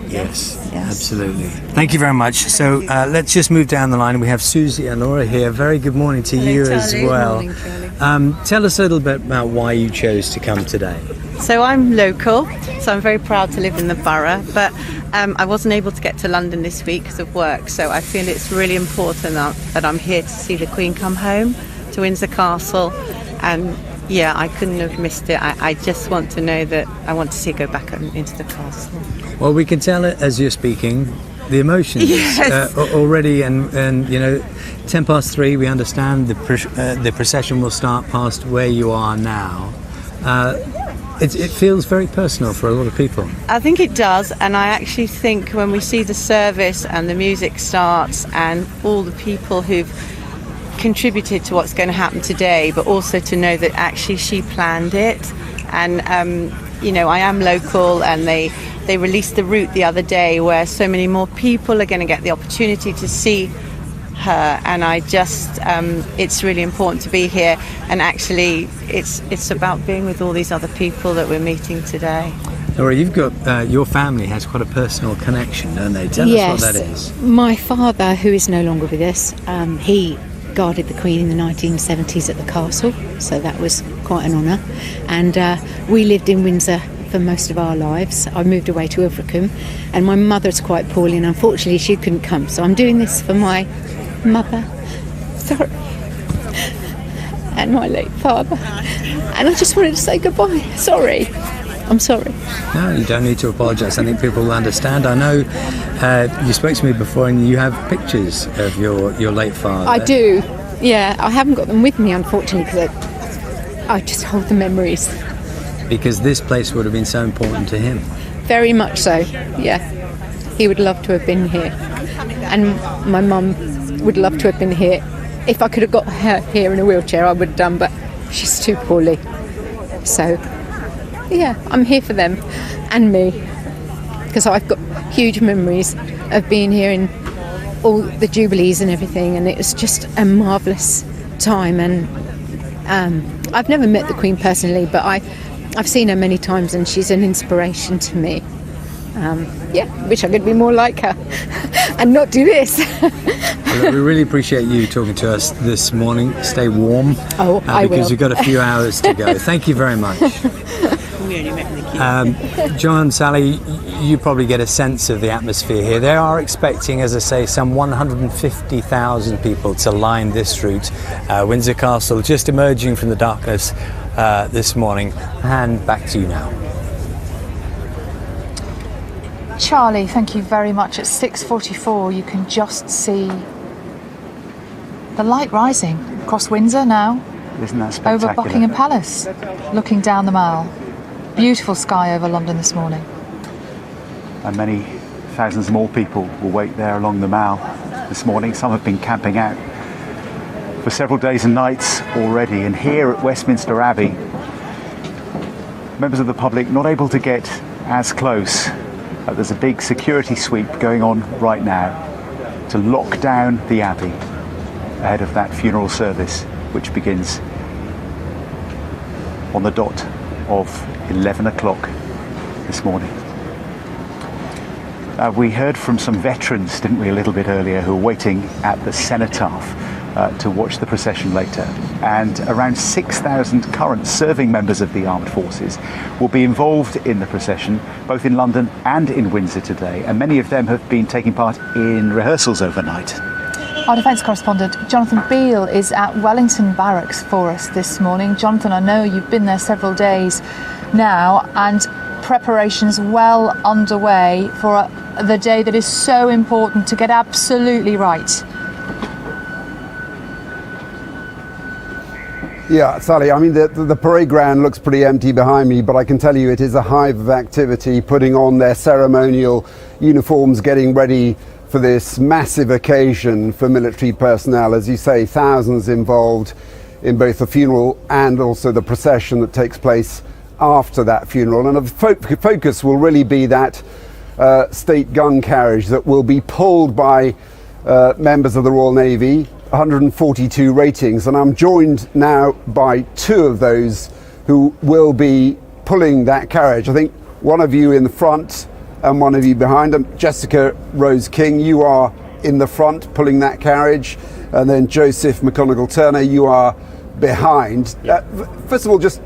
Yes, absolutely. Thank you very much. So let's just move down the line. We have Susie and Laura here. Very good morning to you as well. Morning, tell us a little bit about why you chose to come today. So I'm local, so I'm very proud to live in the borough, but I wasn't able to get to London this week because of work, so I feel it's really important that I'm here to see the Queen come home to Windsor Castle, and yeah, I couldn't have missed it. I just want to know that I want to see her go back into the castle. Well, we can tell it as you're speaking, the emotions already, and you know, 3:10, we understand the procession will start past where you are now. It feels very personal for a lot of people. I think it does, and I actually think when we see the service and the music starts and all the people who've contributed to what's going to happen today, but also to know that actually she planned it, and you know, I am local, and they released the route the other day where so many more people are going to get the opportunity to see her, and I just it's really important to be here, and actually it's about being with all these other people that we're meeting today. Laura, you've got your family has quite a personal connection, don't they? Tell us what that is. My father, who is no longer with us, he guarded the Queen in the 1970s at the castle, so that was quite an honour, and we lived in Windsor for most of our lives. I moved away to Ilfracombe, and my mother's quite poorly, and unfortunately she couldn't come, so I'm doing this for my mother, sorry, and my late father, and I just wanted to say goodbye. Sorry, I'm sorry. No, you don't need to apologise. I think people will understand. I know you spoke to me before, and you have pictures of your late father. I do, yeah. I haven't got them with me, unfortunately, because I just hold the memories. Because this place would have been so important to him. Very much so, yeah. He would love to have been here, and my mum would love to have been here. If I could have got her here in a wheelchair, I would have done, but she's too poorly. So, yeah, I'm here for them and me, because I've got huge memories of being here in all the jubilees and everything, and it was just a marvellous time. And I've never met the Queen personally, but I've seen her many times, and she's an inspiration to me. Wish I could be more like her and not do this. Well, we really appreciate you talking to us this morning. Stay warm. I because will. you've got a few hours to go. Thank you very much. John, Sally, you probably get a sense of the atmosphere here. They are expecting, as I say, some 150,000 people to line this route. Windsor Castle just emerging from the darkness this morning. And back to you now. Charlie, thank you very much. At 6:44 you can just see the light rising across Windsor now. Isn't that spectacular? Over Buckingham Palace, looking down the Mall. Beautiful sky over London this morning. And many thousands more people will wait there along the Mall this morning. Some have been camping out for several days and nights already. And here at Westminster Abbey, members of the public not able to get as close. There's a big security sweep going on right now to lock down the Abbey ahead of that funeral service, which begins on the dot of 11 o'clock this morning. We heard from some veterans, didn't we, a little bit earlier, who were waiting at the cenotaph to watch the procession later. And around 6,000 current serving members of the armed forces will be involved in the procession, both in London and in Windsor today. And many of them have been taking part in rehearsals overnight. Our defence correspondent Jonathan Beale is at Wellington Barracks for us this morning. Jonathan, I know you've been there several days now and preparations well underway for the day that is so important to get absolutely right. Yeah, Sally, I mean, the parade ground looks pretty empty behind me, but I can tell you it is a hive of activity, putting on their ceremonial uniforms, getting ready for this massive occasion for military personnel. As you say, thousands involved in both the funeral and also the procession that takes place after that funeral. And the focus will really be that Stayt gun carriage that will be pulled by members of the Royal Navy, 142 ratings, and I'm joined now by two of those who will be pulling that carriage. I think one of you in the front and one of you behind. And Jessica Rose King, you are in the front pulling that carriage, and then Joseph McConaughey Turner, you are behind. First of all, just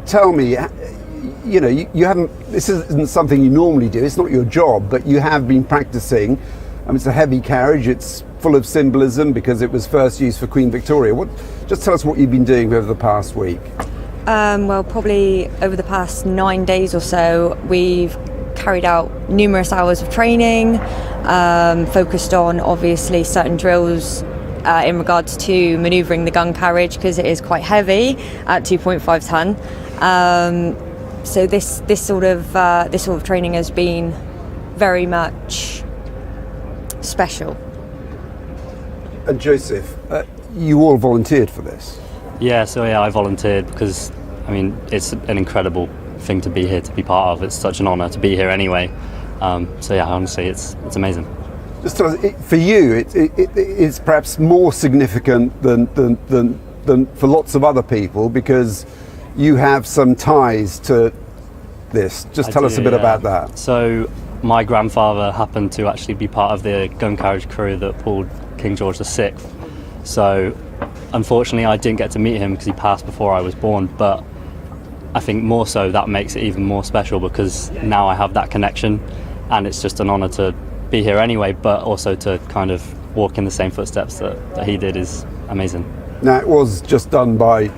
tell me, you know, you haven't, this isn't something you normally do, it's not your job, but you have been practicing. It's a heavy carriage, it's full of symbolism because it was first used for Queen Victoria. Just tell us what you've been doing over the past week. Well, probably over the past 9 days or so, we've carried out numerous hours of training, focused on obviously certain drills in regards to manoeuvring the gun carriage because it is quite heavy at 2.5 ton. So this sort of training has been very much special. And Joseph, you all volunteered for this? Yeah, I volunteered because, I mean, it's an incredible thing to be here, to be part of. It's such an honour to be here anyway. Honestly, it's amazing. Just tell us, for you, it's perhaps more significant than for lots of other people because you have some ties to this. Just tell us a bit about that. So my grandfather happened to actually be part of the gun carriage crew that pulled King George VI. So unfortunately I didn't get to meet him because he passed before I was born, but I think more so that makes it even more special because now I have that connection, and it's just an honour to be here anyway, but also to kind of walk in the same footsteps that he did is amazing. Now, it was just done by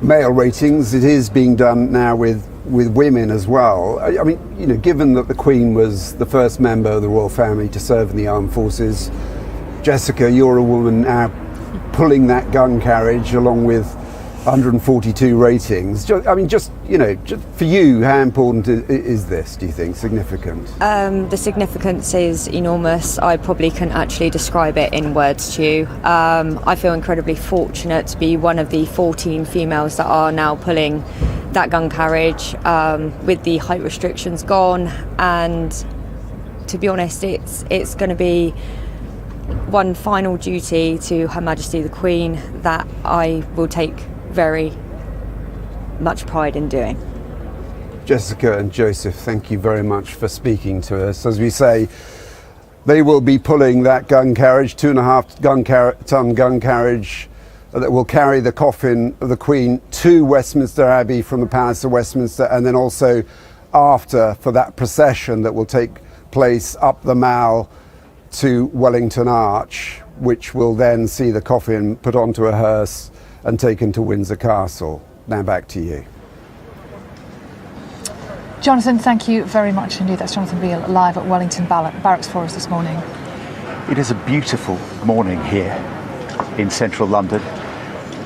male ratings. It is being done now with women as well. I mean, you know, given that the Queen was the first member of the royal family to serve in the armed forces, Jessica, you're a woman now pulling that gun carriage along with 142 ratings. Just for you, how important is this, do you think, significant? The significance is enormous. I probably couldn't actually describe it in words to you. I feel incredibly fortunate to be one of the 14 females that are now pulling that gun carriage with the height restrictions gone, and to be honest, it's going to be one final duty to Her Majesty the Queen that I will take very much pride in doing. Jessica and Joseph, thank you very much for speaking to us. As we say, they will be pulling that gun carriage, 2.5 ton gun carriage, that will carry the coffin of the Queen to Westminster Abbey from the Palace of Westminster, and then also after for that procession that will take place up the Mall to Wellington Arch, which will then see the coffin put onto a hearse and taken to Windsor Castle. Now back to you. Jonathan, thank you very much indeed. That's Jonathan Beale live at Wellington Barracks for us this morning. It is a beautiful morning here in central London.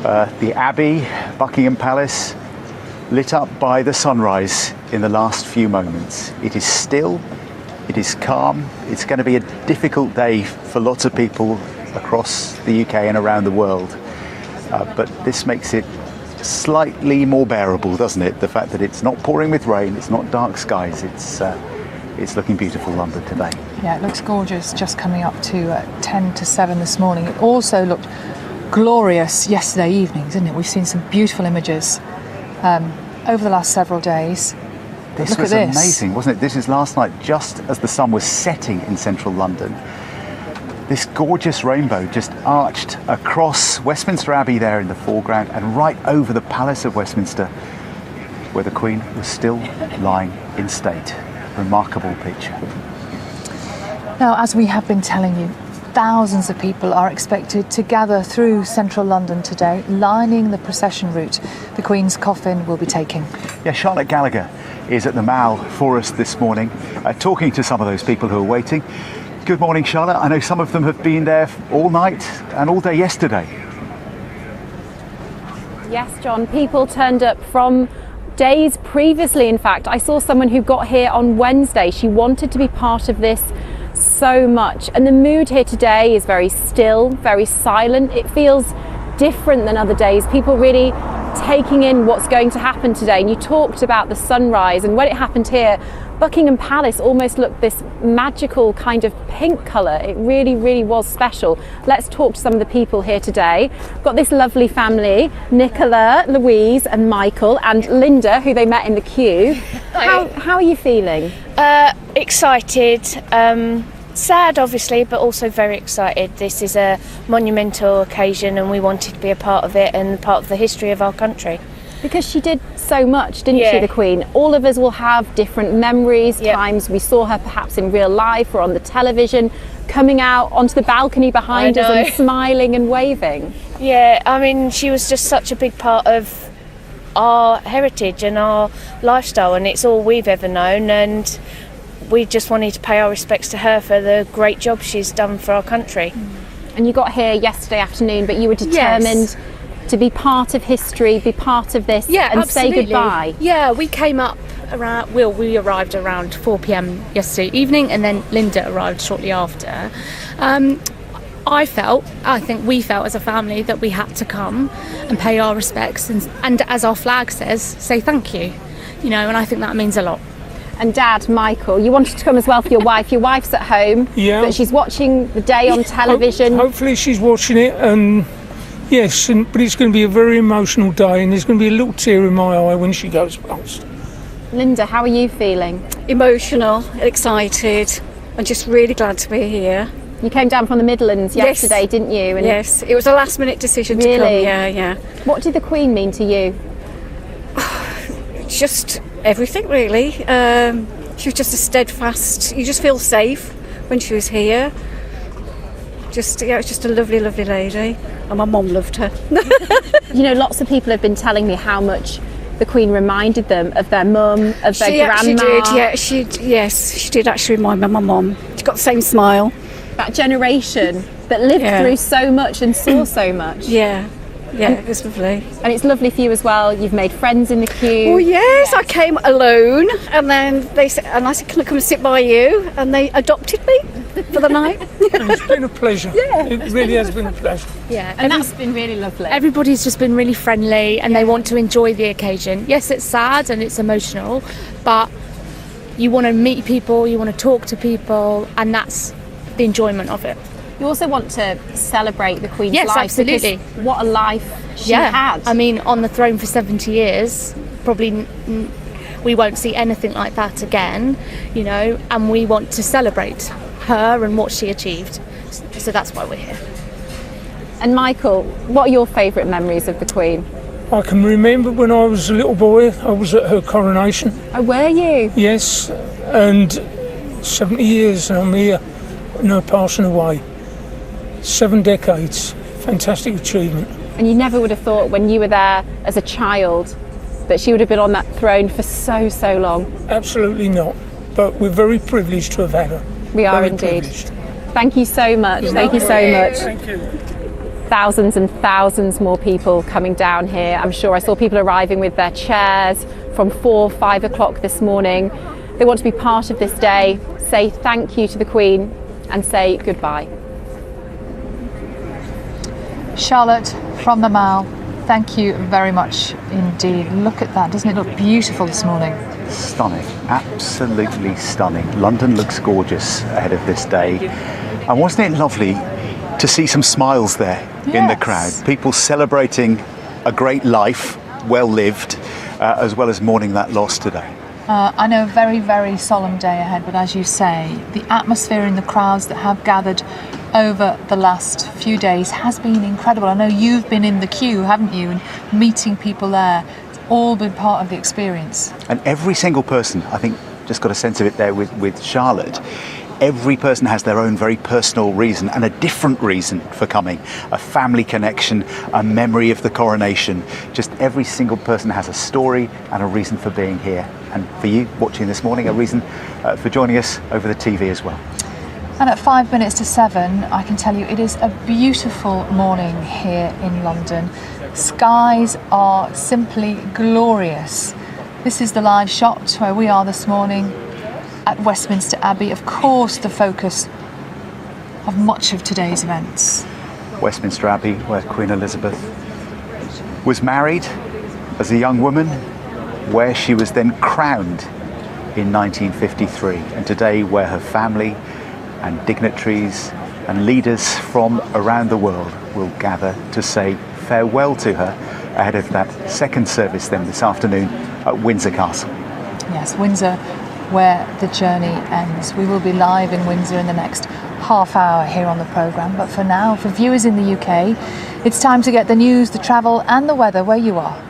The Abbey, Buckingham Palace, lit up by the sunrise in the last few moments. It is still, it is calm. It's going to be a difficult day for lots of people across the UK and around the world. But this makes it slightly more bearable, doesn't it? The fact that it's not pouring with rain, it's not dark skies, it's looking beautiful, London, today. Yeah, it looks gorgeous, just coming up to 10 to 7 this morning. It also looked glorious yesterday evening, didn't it? We've seen some beautiful images over the last several days. This was amazing, wasn't it? This is last night, just as the sun was setting in central London. This gorgeous rainbow just arched across Westminster Abbey there in the foreground and right over the Palace of Westminster, where the Queen was still lying in state. Remarkable picture. Now, as we have been telling you, thousands of people are expected to gather through central London today, lining the procession route the Queen's coffin will be taking. Yeah, Charlotte Gallagher is at the Mall for us this morning, talking to some of those people who are waiting. Good morning, Charlotte. I know some of them have been there all night and all day yesterday. Yes, John, people turned up from days previously. In fact, I saw someone who got here on Wednesday. She wanted to be part of this so much. And the mood here today is very still, very silent. It feels different than other days. People really taking in what's going to happen today. And you talked about the sunrise, and when it happened here, Buckingham Palace almost looked this magical kind of pink colour. It really, really was special. Let's talk to some of the people here today. We've got this lovely family, Nicola, Louise and Michael, and Linda, who they met in the queue. How are you feeling? Excited, sad obviously, but also very excited. This is a monumental occasion and we wanted to be a part of it and part of the history of our country. Because she did so much, didn't she, the Queen? All of us will have different memories, times we saw her perhaps in real life or on the television, coming out onto the balcony behind us and smiling and waving. Yeah, I mean, she was just such a big part of our heritage and our lifestyle, and it's all we've ever known, and we just wanted to pay our respects to her for the great job she's done for our country. And you got here yesterday afternoon, but you were determined to be part of history, be part of this, and absolutely. say goodbye. Yeah, we came up around, we arrived around 4 p.m. yesterday evening, and then Linda arrived shortly after. I think we felt as a family that we had to come and pay our respects and as our flag says, say thank you, and I think that means a lot. And Dad, Michael, you wanted to come as well for your wife. Your wife's at home, but she's watching the day on television. Hopefully she's watching it, and yes, but it's going to be a very emotional day, and there's going to be a little tear in my eye when she goes past. Linda, how are you feeling? Emotional, excited, and just really glad to be here. You came down from the Midlands yesterday, didn't you? And yes, it was a last minute decision to come. Yeah. What did the Queen mean to you? Just everything, really. She was just a steadfast, you just feel safe when she was here. It was just a lovely, lovely lady, and my mum loved her. Lots of people have been telling me how much the Queen reminded them of their mum, of their grandma. She did, she did actually remind me of my mum. She got the same smile. That generation that lived through so much and saw so much. Yeah, it was lovely. And it's lovely for you as well. You've made friends in the queue. Oh yes, I came alone, and then I said, "Can I come and sit by you?" And they adopted me for the night. It's been a pleasure. Yeah, it really has been a pleasure. Yeah, and that's been really lovely. Everybody's just been really friendly, and they want to enjoy the occasion. Yes, it's sad and it's emotional, but you want to meet people, you want to talk to people, and that's the enjoyment of it. You also want to celebrate the Queen's life. Yes, absolutely. What a life she had. I mean, on the throne for 70 years, probably we won't see anything like that again, you know, and we want to celebrate her and what she achieved. So that's why we're here. And Michael, what are your favourite memories of the Queen? I can remember when I was a little boy, I was at her coronation. Oh, were you? Yes, and 70 years and I'm here and her passing away. 7 decades, fantastic achievement. And you never would have thought when you were there as a child that she would have been on that throne for so long? Absolutely not, but we're very privileged to have had her. We are very indeed. Privileged. Thank you so much. Thank you so much. Thank you. Thousands and thousands more people coming down here. I'm sure I saw people arriving with their chairs from 4, 5 o'clock this morning. They want to be part of this day, say thank you to the Queen and say goodbye. Charlotte from the Mall, thank you very much indeed. Look at that, doesn't it look beautiful this morning? Stunning, absolutely stunning. London looks gorgeous ahead of this day. And wasn't it lovely to see some smiles there in the crowd? People celebrating a great life, well lived, as well as mourning that loss today. I know a very, very solemn day ahead, but as you say, the atmosphere in the crowds that have gathered over the last few days has been incredible. I know you've been in the queue, haven't you, and meeting people there. It's all been part of the experience. And every single person, I think, just got a sense of it there with Charlotte. Every person has their own very personal reason and a different reason for coming. A family connection, a memory of the coronation. Just every single person has a story and a reason for being here. And for you watching this morning, a reason for joining us over the TV as well. And at 5 minutes to 7, I can tell you it is a beautiful morning here in London. Skies are simply glorious. This is the live shot where we are this morning at Westminster Abbey, of course the focus of much of today's events. Westminster Abbey, where Queen Elizabeth was married as a young woman, where she was then crowned in 1953, and today where her family and dignitaries and leaders from around the world will gather to say farewell to her ahead of that second service then this afternoon at Windsor Castle. Yes, Windsor, where the journey ends. We will be live in Windsor in the next half hour here on the programme, but for now, for viewers in the UK, it's time to get the news, the travel and the weather where you are.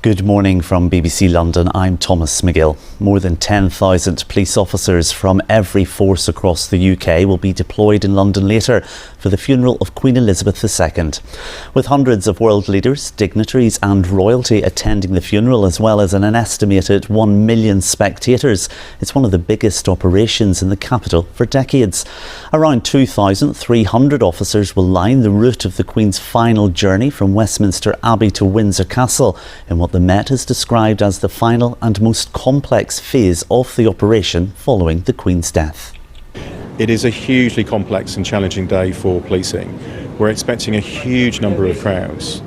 Good morning from BBC London. I'm Thomas McGill. More than 10,000 police officers from every force across the UK will be deployed in London later for the funeral of Queen Elizabeth II. With hundreds of world leaders, dignitaries and royalty attending the funeral, as well as an estimated 1 million spectators, it's one of the biggest operations in the capital for decades. Around 2,300 officers will line the route of the Queen's final journey from Westminster Abbey to Windsor Castle in what the Met has described as the final and most complex phase of the operation following the Queen's death. It is a hugely complex and challenging day for policing. We're expecting a huge number of crowds.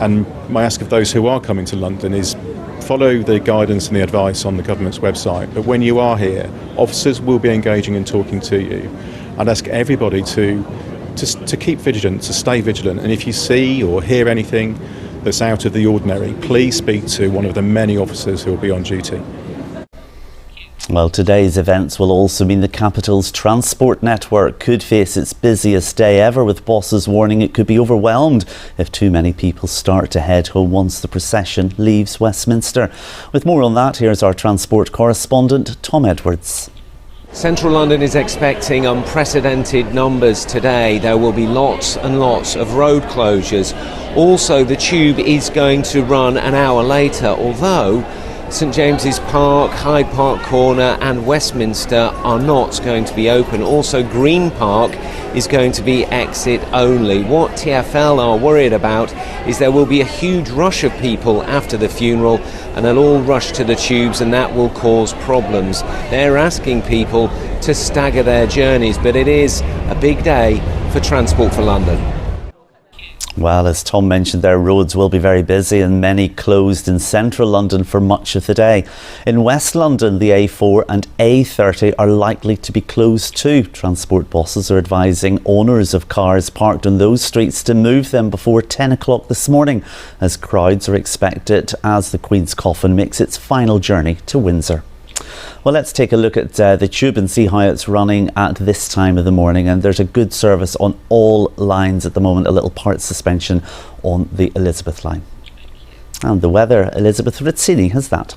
And my ask of those who are coming to London is follow the guidance and the advice on the government's website. But when you are here, officers will be engaging and talking to you. I'd ask everybody to keep vigilant, to stay vigilant. And if you see or hear anything that's out of the ordinary, please speak to one of the many officers who will be on duty. Well, today's events will also mean the capital's transport network could face its busiest day ever, with bosses warning it could be overwhelmed if too many people start to head home once the procession leaves Westminster. With more on that, here's our transport correspondent, Tom Edwards. Central London is expecting unprecedented numbers today. There will be lots and lots of road closures. Also, the tube is going to run an hour later, although St James's Park, Hyde Park Corner and Westminster are not going to be open. Also, Green Park is going to be exit only. What TfL are worried about is there will be a huge rush of people after the funeral and they'll all rush to the tubes and that will cause problems. They're asking people to stagger their journeys, but it is a big day for Transport for London. Well, as Tom mentioned, their roads will be very busy and many closed in central London for much of the day. In West London, the A4 and A30 are likely to be closed too. Transport bosses are advising owners of cars parked on those streets to move them before 10 o'clock this morning, as crowds are expected as the Queen's coffin makes its final journey to Windsor. Well, let's take a look at the tube and see how it's running at this time of the morning. And there's a good service on all lines at the moment, a little part suspension on the Elizabeth line. And the weather, Elizabeth Rizzini has that.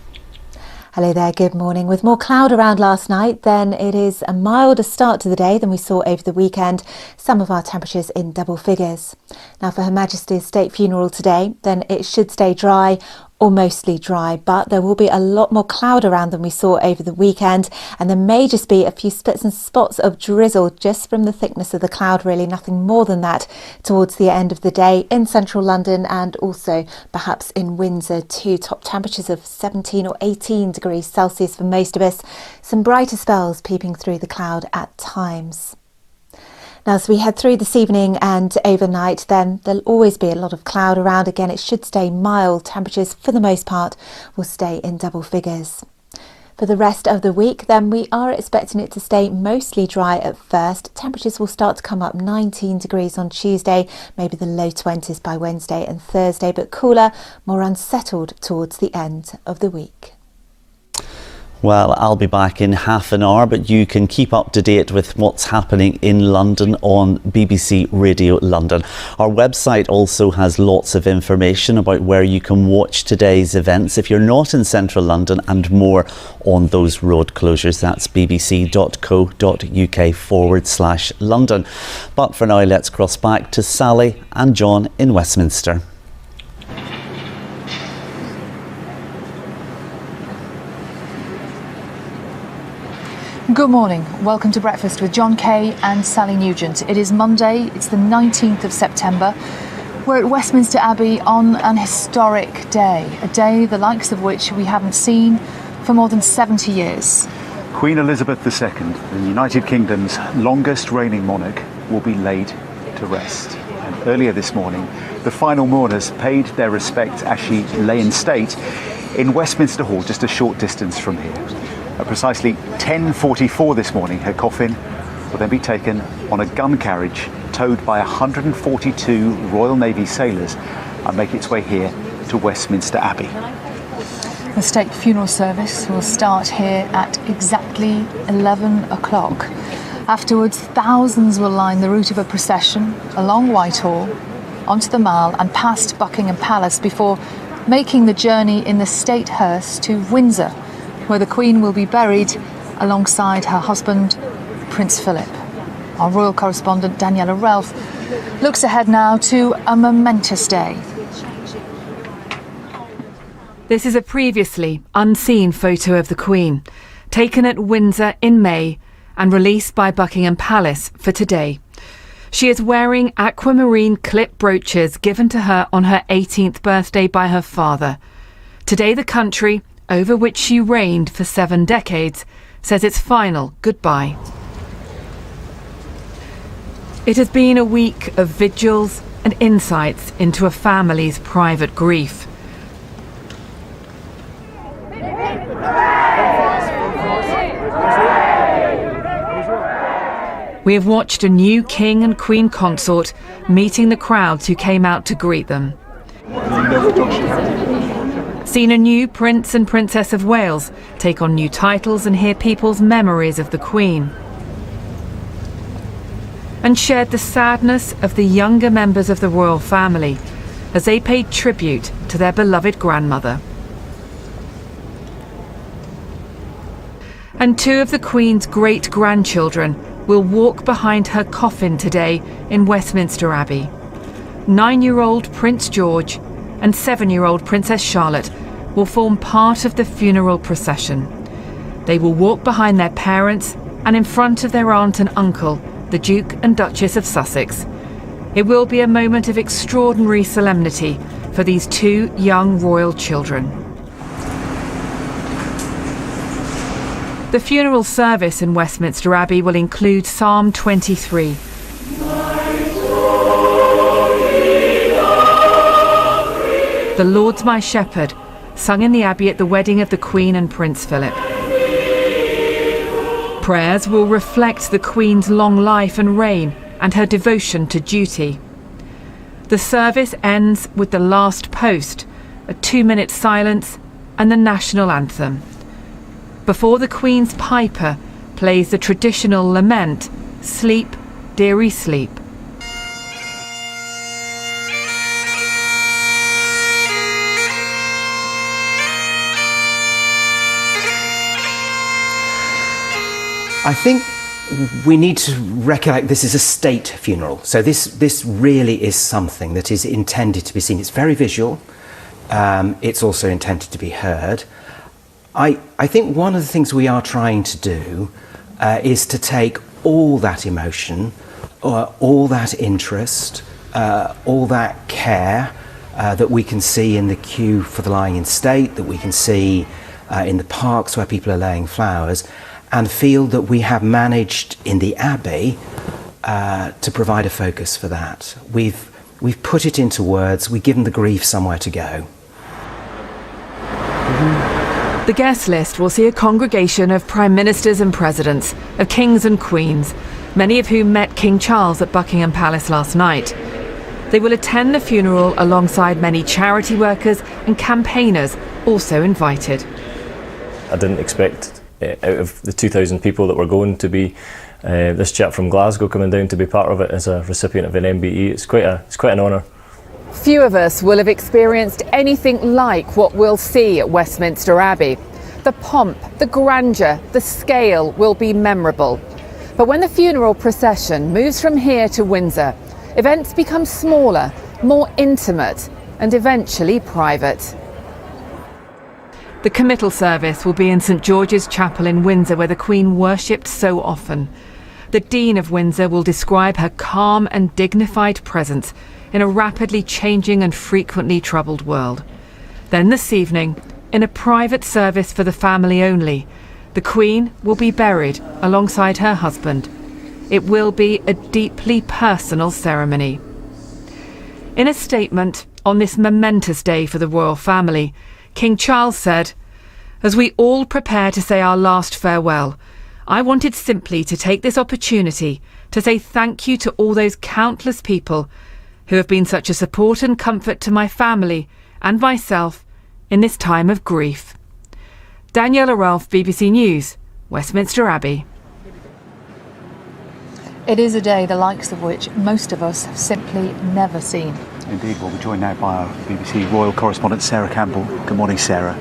Hello there, good morning. With more cloud around last night, then it is a milder start to the day than we saw over the weekend. Some of our temperatures in double figures. Now for Her Majesty's state funeral today, then it should stay dry or mostly dry, but there will be a lot more cloud around than we saw over the weekend, and there may just be a few splits and spots of drizzle just from the thickness of the cloud, really nothing more than that towards the end of the day in central London and also perhaps in Windsor too. Top temperatures of 17 or 18 degrees Celsius for most of us. Some brighter spells peeping through the cloud at times. Now, as we head through this evening and overnight, then there'll always be a lot of cloud around. Again, it should stay mild. Temperatures, for the most part, will stay in double figures. For the rest of the week, then we are expecting it to stay mostly dry at first. Temperatures will start to come up 19 degrees on Tuesday, maybe the low 20s by Wednesday and Thursday, but cooler, more unsettled towards the end of the week. Well, I'll be back in half an hour, but you can keep up to date with what's happening in London on BBC Radio London. Our website also has lots of information about where you can watch today's events if you're not in central London, and more on those road closures. That's bbc.co.uk/London. But for now, let's cross back to Sally and John in Westminster. Good morning. Welcome to Breakfast with John Kay and Sally Nugent. It is Monday, it's the 19th of September. We're at Westminster Abbey on an historic day, a day the likes of which we haven't seen for more than 70 years. Queen Elizabeth II, the United Kingdom's longest reigning monarch, will be laid to rest. And earlier this morning, the final mourners paid their respects as she lay in state in Westminster Hall, just a short distance from here. At precisely 10:44 this morning, her coffin will then be taken on a gun carriage towed by 142 Royal Navy sailors and make its way here to Westminster Abbey. The state funeral service will start here at exactly 11 o'clock. Afterwards, thousands will line the route of a procession along Whitehall, onto the Mall and past Buckingham Palace before making the journey in the state hearse to Windsor, where the Queen will be buried alongside her husband, Prince Philip. Our royal correspondent Daniela Ralph looks ahead now to a momentous day. This is a previously unseen photo of the Queen, taken at Windsor in May and released by Buckingham Palace for today. She is wearing aquamarine clip brooches given to her on her 18th birthday by her father. Today the country, over which she reigned for 7 decades, says its final goodbye. It has been a week of vigils and insights into a family's private grief. We have watched a new King and Queen consort meeting the crowds who came out to greet them. Seen a new Prince and Princess of Wales take on new titles and hear people's memories of the Queen. And shared the sadness of the younger members of the royal family as they paid tribute to their beloved grandmother. And 2 of the Queen's great-grandchildren will walk behind her coffin today in Westminster Abbey. 9-year-old Prince George and 7-year-old Princess Charlotte will form part of the funeral procession. They will walk behind their parents and in front of their aunt and uncle, the Duke and Duchess of Sussex. It will be a moment of extraordinary solemnity for these 2 young royal children. The funeral service in Westminster Abbey will include Psalm 23. "The Lord's My Shepherd," sung in the Abbey at the wedding of the Queen and Prince Philip. Prayers will reflect the Queen's long life and reign and her devotion to duty. The service ends with the last post, a 2-minute silence and the national anthem, before the Queen's piper plays the traditional lament, "Sleep, dearie, sleep." I think we need to recollect this is a state funeral. So this really is something that is intended to be seen. It's very visual. It's also intended to be heard. I think one of the things we are trying to do is to take all that emotion, all that interest, all that care that we can see in the queue for the lying in state, that we can see in the parks where people are laying flowers, and feel that we have managed in the Abbey to provide a focus for that. We've put it into words, we've given the grief somewhere to go. The guest list will see a congregation of Prime Ministers and Presidents, of Kings and Queens, many of whom met King Charles at Buckingham Palace last night. They will attend the funeral alongside many charity workers and campaigners also invited. I didn't expect out of the 2,000 people that were going to be this chap from Glasgow coming down to be part of it as a recipient of an MBE. It's quite an honour. Few of us will have experienced anything like what we'll see at Westminster Abbey. The pomp, the grandeur, the scale will be memorable. But when the funeral procession moves from here to Windsor, events become smaller, more intimate, and eventually private. The committal service will be in St George's Chapel in Windsor, where the Queen worshipped so often. The Dean of Windsor will describe her calm and dignified presence in a rapidly changing and frequently troubled world. Then this evening, in a private service for the family only, the Queen will be buried alongside her husband. It will be a deeply personal ceremony. In a statement on this momentous day for the royal family, King Charles said, "As we all prepare to say our last farewell, I wanted simply to take this opportunity to say thank you to all those countless people who have been such a support and comfort to my family and myself in this time of grief." Daniela Ralph, BBC News, Westminster Abbey. It is a day the likes of which most of us have simply never seen. Indeed. Well, we're joined now by our BBC Royal correspondent Sarah Campbell. Good morning, Sarah.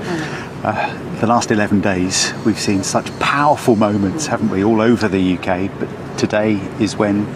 The last 11 days we've seen such powerful moments, haven't we, all over the UK, but today is when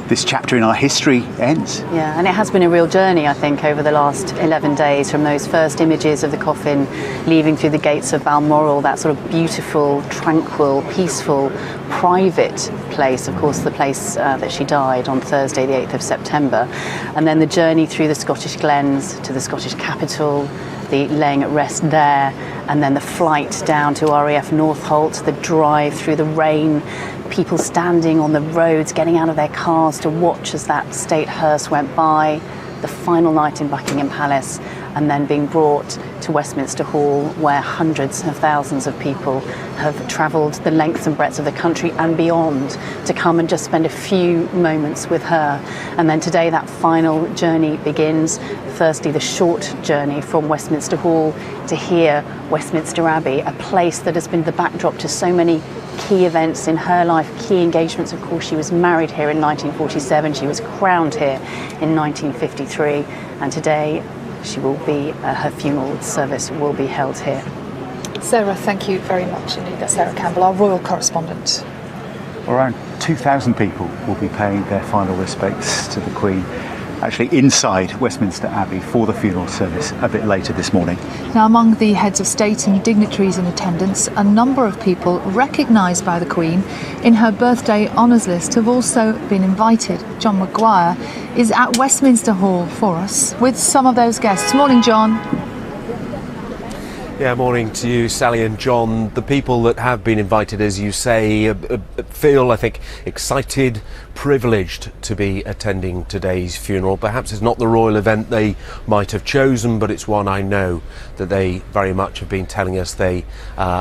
this chapter in our history ends. Yeah, and it has been a real journey, I think, over the last 11 days, from those first images of the coffin leaving through the gates of Balmoral, that sort of beautiful, tranquil, peaceful, private place, of course, the place that she died on Thursday, the 8th of September, and then the journey through the Scottish Glens to the Scottish capital, the laying at rest there, and then the flight down to RAF Northolt, the drive through the rain, people standing on the roads, getting out of their cars to watch as that state hearse went by, the final night in Buckingham Palace, and then being brought to Westminster Hall, where hundreds of thousands of people have travelled the lengths and breadths of the country and beyond to come and just spend a few moments with her. And then today that final journey begins. Firstly, the short journey from Westminster Hall to here, Westminster Abbey, a place that has been the backdrop to so many key events in her life, key engagements. Of course, she was married here in 1947, she was crowned here in 1953, and today she will be, her funeral service will be held here. Sarah, thank you very much indeed. That's Sarah Campbell, our royal correspondent. Around 2,000 people will be paying their final respects to the Queen, actually inside Westminster Abbey for the funeral service a bit later this morning. Now, among the heads of state and dignitaries in attendance, a number of people recognised by the Queen in her birthday honours list have also been invited. John Maguire is at Westminster Hall for us with some of those guests. Morning, John. Yeah, morning to you, Sally and John. The people that have been invited, as you say, feel, I think, excited, privileged to be attending today's funeral. Perhaps it's not the royal event they might have chosen, but it's one I know that they very much have been telling us they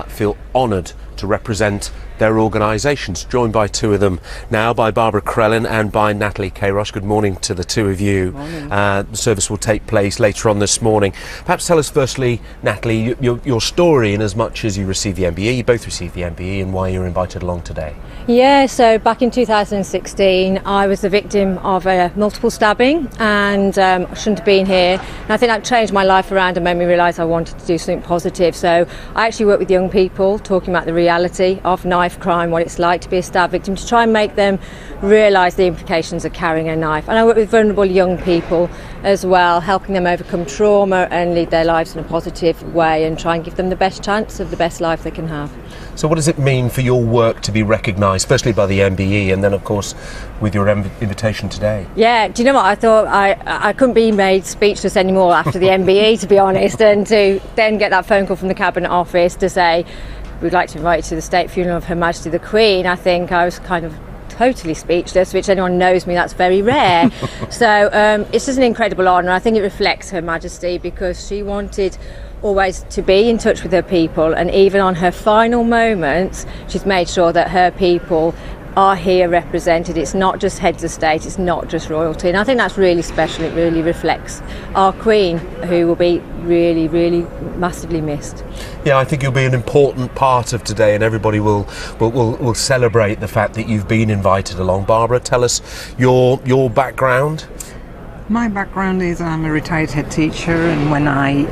feel honoured to represent their organisations. Joined by two of them now, by Barbara Crellin and by Natalie Kairosh. Good morning to the two of you. The service will take place later on this morning. Perhaps tell us firstly, Natalie, your story in as much as you received the MBE. You both received the MBE, and why you're invited along today. Yeah, so back in 2016 I was the victim of a multiple stabbing, and I shouldn't have been here, and I think that changed my life around and made me realise I wanted to do something positive. So I actually work with young people, talking about the reality of knife crime, what it's like to be a stab victim, to try and make them realise the implications of carrying a knife. And I work with vulnerable young people as well, helping them overcome trauma and lead their lives in a positive way and try and give them the best chance of the best life they can have. So what does it mean for your work to be recognised, firstly by the MBE and then of course with your invitation today? Yeah, do you know what, I thought I couldn't be made speechless anymore after the MBE, to be honest, and to then get that phone call from the Cabinet Office to say we'd like to invite you to the state funeral of Her Majesty the Queen. I think I was kind of totally speechless, which anyone knows me, that's very rare. So it's just an incredible honour. I think it reflects Her Majesty, because she wanted always to be in touch with her people, and even on her final moments she's made sure that her people are here represented. It's not just heads of state, it's not just royalty, and I think that's really special. It really reflects our Queen, who will be really, really massively missed. Yeah, I think you'll be an important part of today, and everybody will celebrate the fact that you've been invited along. Barbara, tell us your background. My background is I'm a retired head teacher, and when I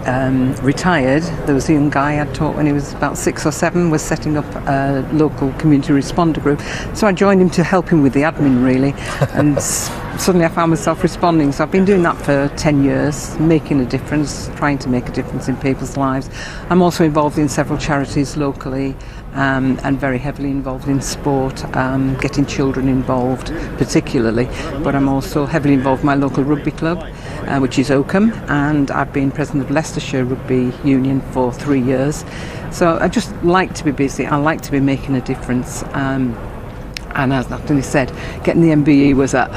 retired, there was a young guy I'd taught when he was about 6 or 7, was setting up a local community responder group. So I joined him to help him with the admin, really, and suddenly I found myself responding. So I've been doing that for 10 years, making a difference, trying to make a difference in people's lives. I'm also involved in several charities locally, and very heavily involved in sport, getting children involved particularly, but I'm also heavily involved in my local rugby club, which is Oakham, and I've been president of Leicestershire Rugby Union for 3 years. So I just like to be busy, I like to be making a difference, and as Natalie said, getting the MBE was a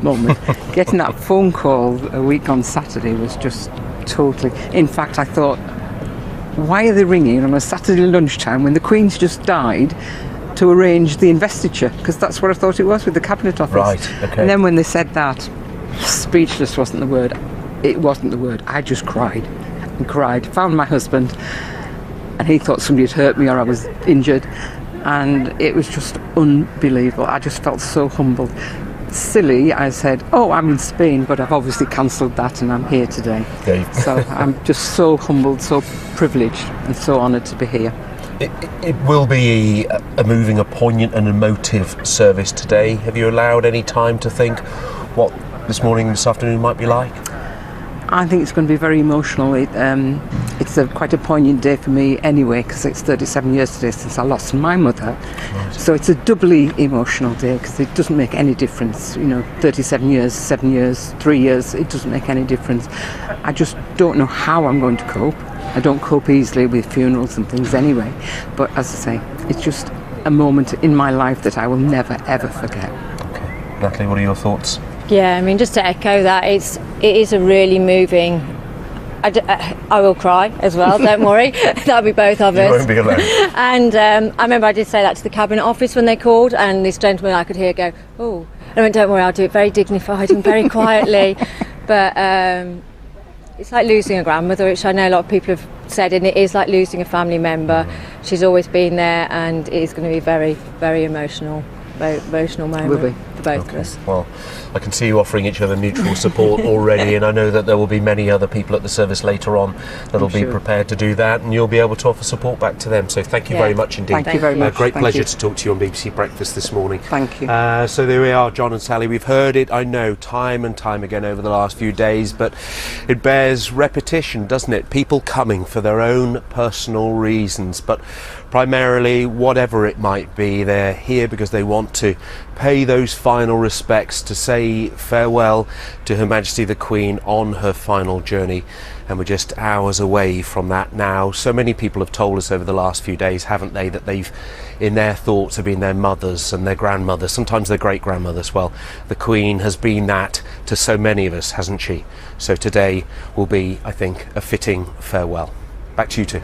moment. Getting that phone call a week on Saturday was just totally, in fact I thought, why are they ringing on a Saturday lunchtime when the Queen's just died to arrange the investiture? Because that's what I thought it was with the Cabinet Office. Right, okay. And then when they said that, speechless wasn't the word. It wasn't the word. I just cried and cried. Found my husband, and he thought somebody had hurt me or I was injured. And it was just unbelievable. I just felt so humbled. Silly, I said, oh, I'm in Spain, but I've obviously cancelled that and I'm here today. So I'm just so humbled, so privileged and so honoured to be here. It will be a moving, a poignant and emotive service today. Have you allowed any time to think what this afternoon might be like? I think it's going to be very emotional. It's quite a poignant day for me anyway, because it's 37 years today since I lost my mother. Right. So it's a doubly emotional day, because it doesn't make any difference. 37 years, 7 years, 3 years, it doesn't make any difference. I just don't know how I'm going to cope. I don't cope easily with funerals and things anyway. But as I say, it's just a moment in my life that I will never, ever forget. Okay. Natalie, what are your thoughts? Yeah, I mean, just to echo that, it is a really moving. I will cry as well, don't worry. That'll be both of us. You won't be alone. And I remember I did say that to the Cabinet Office when they called, and this gentleman I could hear go, oh. And I went, don't worry, I'll do it very dignified and very quietly. But it's like losing a grandmother, which I know a lot of people have said, and it is like losing a family member. She's always been there, and it is going to be very, very emotional moment for both of us. Well, I can see you offering each other mutual support already, and I know that there will be many other people at the service later on that will be prepared to do that, and you'll be able to offer support back to them. So thank you very much indeed. Thank you very much. Great pleasure to talk to you on BBC Breakfast this morning. Thank you. So there we are, John and Sally. We've heard it, I know, time and time again over the last few days, but it bears repetition, doesn't it? People coming for their own personal reasons, but primarily, whatever it might be, they're here because they want to pay those final respects, to say farewell to Her Majesty the Queen on her final journey. And we're just hours away from that now. So many people have told us over the last few days, haven't they, that they've, in their thoughts, have been their mothers and their grandmothers, sometimes their great-grandmothers. Well, the Queen has been that to so many of us, hasn't she? So today will be, I think, a fitting farewell. Back to you two.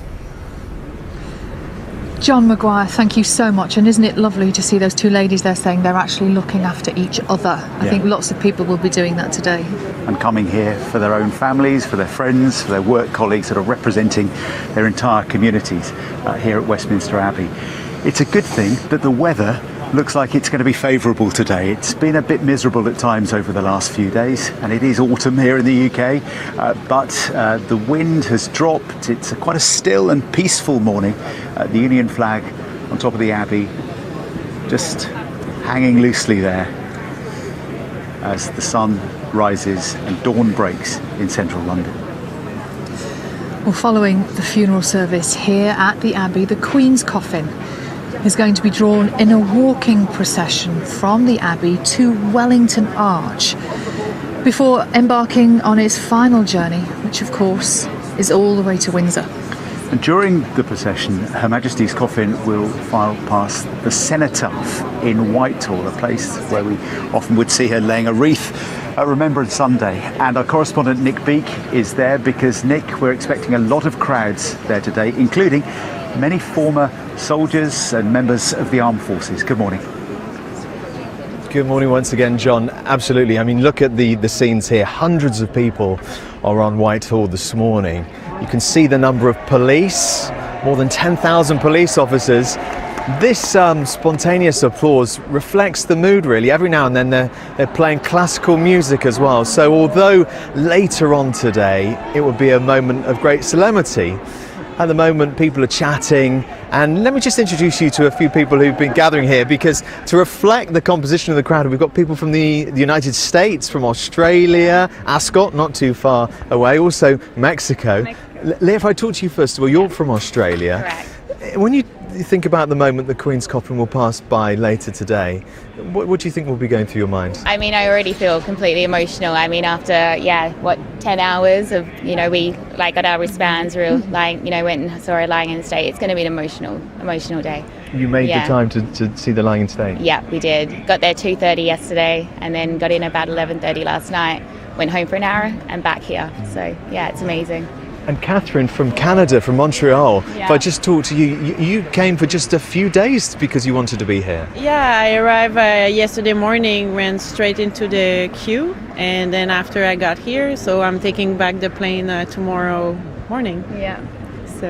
John Maguire, thank you so much. And isn't it lovely to see those two ladies there saying they're actually looking after each other? I think lots of people will be doing that today. And coming here for their own families, for their friends, for their work colleagues that are representing their entire communities here at Westminster Abbey. It's a good thing that the weather looks like it's going to be favourable today. It's been a bit miserable at times over the last few days, and it is autumn here in the UK, but the wind has dropped. It's quite a still and peaceful morning. The Union flag on top of the Abbey just hanging loosely there as the sun rises and dawn breaks in central London. Well, following the funeral service here at the Abbey, the Queen's coffin is going to be drawn in a walking procession from the Abbey to Wellington Arch before embarking on its final journey, which of course is all the way to Windsor. And during the procession, Her Majesty's coffin will file past the cenotaph in Whitehall, a place where we often would see her laying a wreath at Remembrance Sunday. And our correspondent Nick Beake is there because, Nick, we're expecting a lot of crowds there today, including many former soldiers and members of the armed forces. Good morning. Good morning once again, John. Absolutely. I mean, look at the scenes here. Hundreds of people are on Whitehall this morning. You can see the number of police, more than 10,000 police officers. This spontaneous applause reflects the mood, really. Every now and then they're playing classical music as well. So although later on today it will be a moment of great solemnity, at the moment people are chatting. And let me just introduce you to a few people who've been gathering here, because to reflect the composition of the crowd, we've got people from the United States, from Australia, Ascot, not too far away, also Mexico. Leah, if I talk to you first of all, you're from Australia. Correct. When you think about the moment the Queen's coffin will pass by later today, what do you think will be going through your mind? I mean, I already feel completely emotional. I mean, after 10 hours of, we got our wristbands, we were went and saw her lying in state. It's going to be an emotional day. You made the time to see the lying in state? Yeah, we did. Got there 2:30 yesterday and then got in about 11:30 last night. Went home for an hour and back here. So yeah, it's amazing. And Catherine from Canada, from Montreal, if I just talk to you, you came for just a few days because you wanted to be here. Yeah, I arrived yesterday morning, went straight into the queue, and then after I got here, so I'm taking back the plane tomorrow morning. Yeah. So.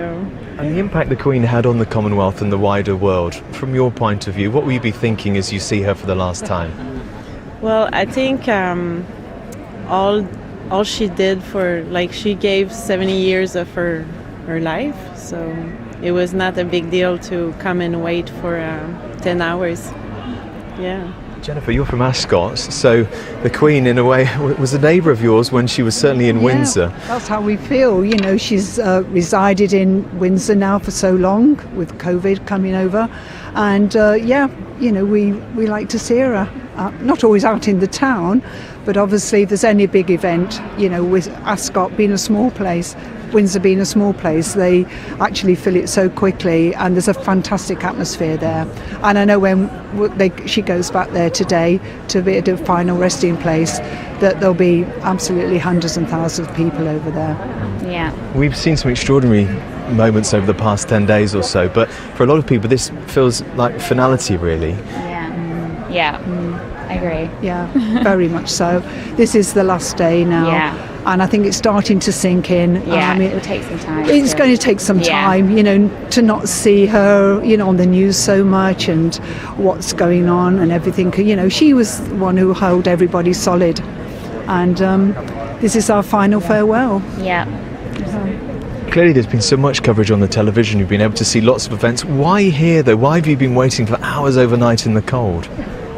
And the impact the Queen had on the Commonwealth and the wider world, from your point of view, what will you be thinking as you see her for the last time? Well, I think all she did she gave 70 years of her life, so it was not a big deal to come and wait for 10 hours. Yeah. Jennifer, you're from Ascot, so the Queen in a way was a neighbour of yours when she was certainly in Windsor. That's how we feel. She's resided in Windsor now for so long, with COVID coming over, and we like to see her. Not always out in the town, but obviously if there's any big event, with Ascot being a small place, Windsor being a small place, they actually fill it so quickly, and there's a fantastic atmosphere there. And I know when she goes back there today to be at a final resting place, that there'll be absolutely hundreds and thousands of people over there. Yeah. We've seen some extraordinary moments over the past 10 days or so, but for a lot of people this feels like finality, really. Yeah, I agree. Yeah, very much so. This is the last day now. Yeah. And I think it's starting to sink in. Yeah, it will take some time. It's going to take some time, to not see her, on the news so much and what's going on and everything. She was the one who held everybody solid. And this is our final farewell. Yeah. Clearly there's been so much coverage on the television. You've been able to see lots of events. Why here, though? Why have you been waiting for hours overnight in the cold?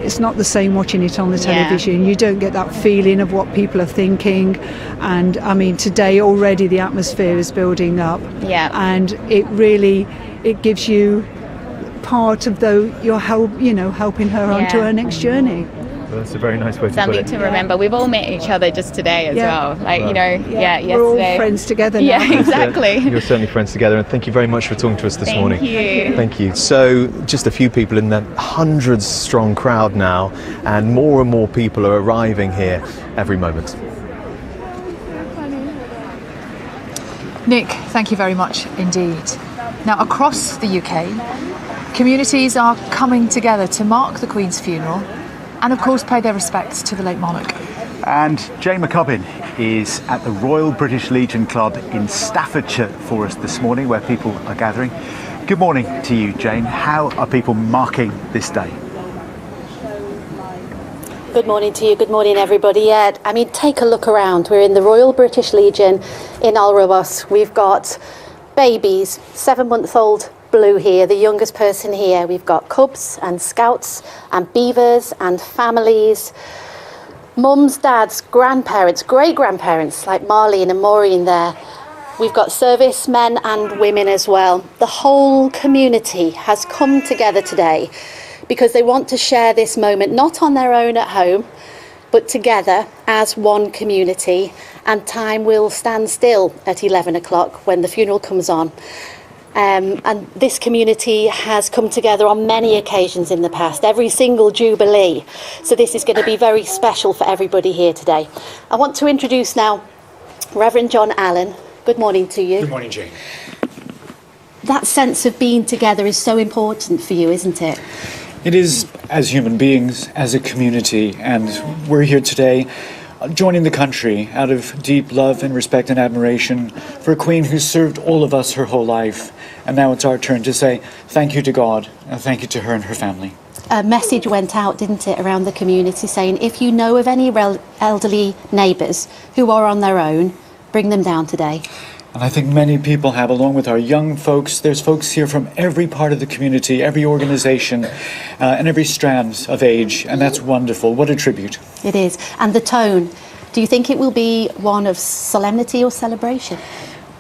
It's not the same watching it on the television. You don't get that feeling of what people are thinking. And I mean, today already the atmosphere is building up. Yeah. And it gives you part of your helping her onto her next journey. Well, that's a very nice way to Something put it. to remember. We've all met each other just today as well. Like, yesterday. We're all friends together now. Yeah, exactly. You're certainly friends together, and thank you very much for talking to us this morning. Thank you. Thank you. So, just a few people in that hundreds strong crowd now, and more people are arriving here every moment. Nick, thank you very much indeed. Now, across the UK, communities are coming together to mark the Queen's funeral and, of course, pay their respects to the late monarch. And Jane McCubbin is at the Royal British Legion Club in Staffordshire for us this morning, where people are gathering. Good morning to you, Jane. How are people marking this day? Good morning to you. Good morning, everybody. Yeah, I mean, take a look around. We're in the Royal British Legion in Alrobos. We've got babies, 7-month-old Blue here, the youngest person here. We've got cubs and scouts and beavers and families, mums, dads, grandparents, great-grandparents like Marlene and Maureen there. We've got servicemen and women as well. The whole community has come together today because they want to share this moment, not on their own at home, but together as one community. And time will stand still at 11 o'clock when the funeral comes on. And this community has come together on many occasions in the past, every single Jubilee. So this is going to be very special for everybody here today. I want to introduce now Reverend John Allen. Good morning to you. Good morning, Jane. That sense of being together is so important for you, isn't it? It is, as human beings, as a community, and we're here today joining the country out of deep love and respect and admiration for a Queen who served all of us her whole life. And now it's our turn to say thank you to God and thank you to her and her family. A message went out, didn't it, around the community saying if you know of any elderly neighbours who are on their own, bring them down today. And I think many people have, along with our young folks. There's folks here from every part of the community, every organisation, and every strand of age, and that's wonderful. What a tribute. It is. And the tone, do you think it will be one of solemnity or celebration?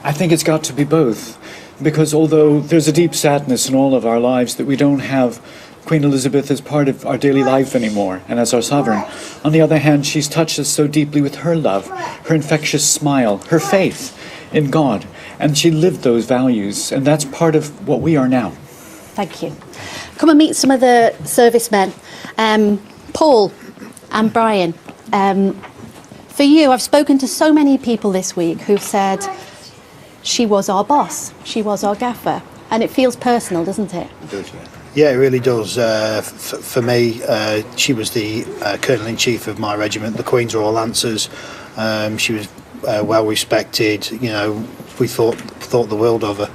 I think it's got to be both, because although there's a deep sadness in all of our lives that we don't have Queen Elizabeth as part of our daily life anymore and as our sovereign, on the other hand, she's touched us so deeply with her love, her infectious smile, her faith in God, and she lived those values, and that's part of what we are now. Thank you. Come and meet some of the servicemen. Paul and Brian, for you, I've spoken to so many people this week who've said she was our boss, she was our gaffer, and it feels personal, doesn't it? It does, yeah. Yeah, it really does. For me, she was the Colonel-in-Chief of my regiment, the Queen's Royal Lancers. She was well respected. You know, we thought the world of her.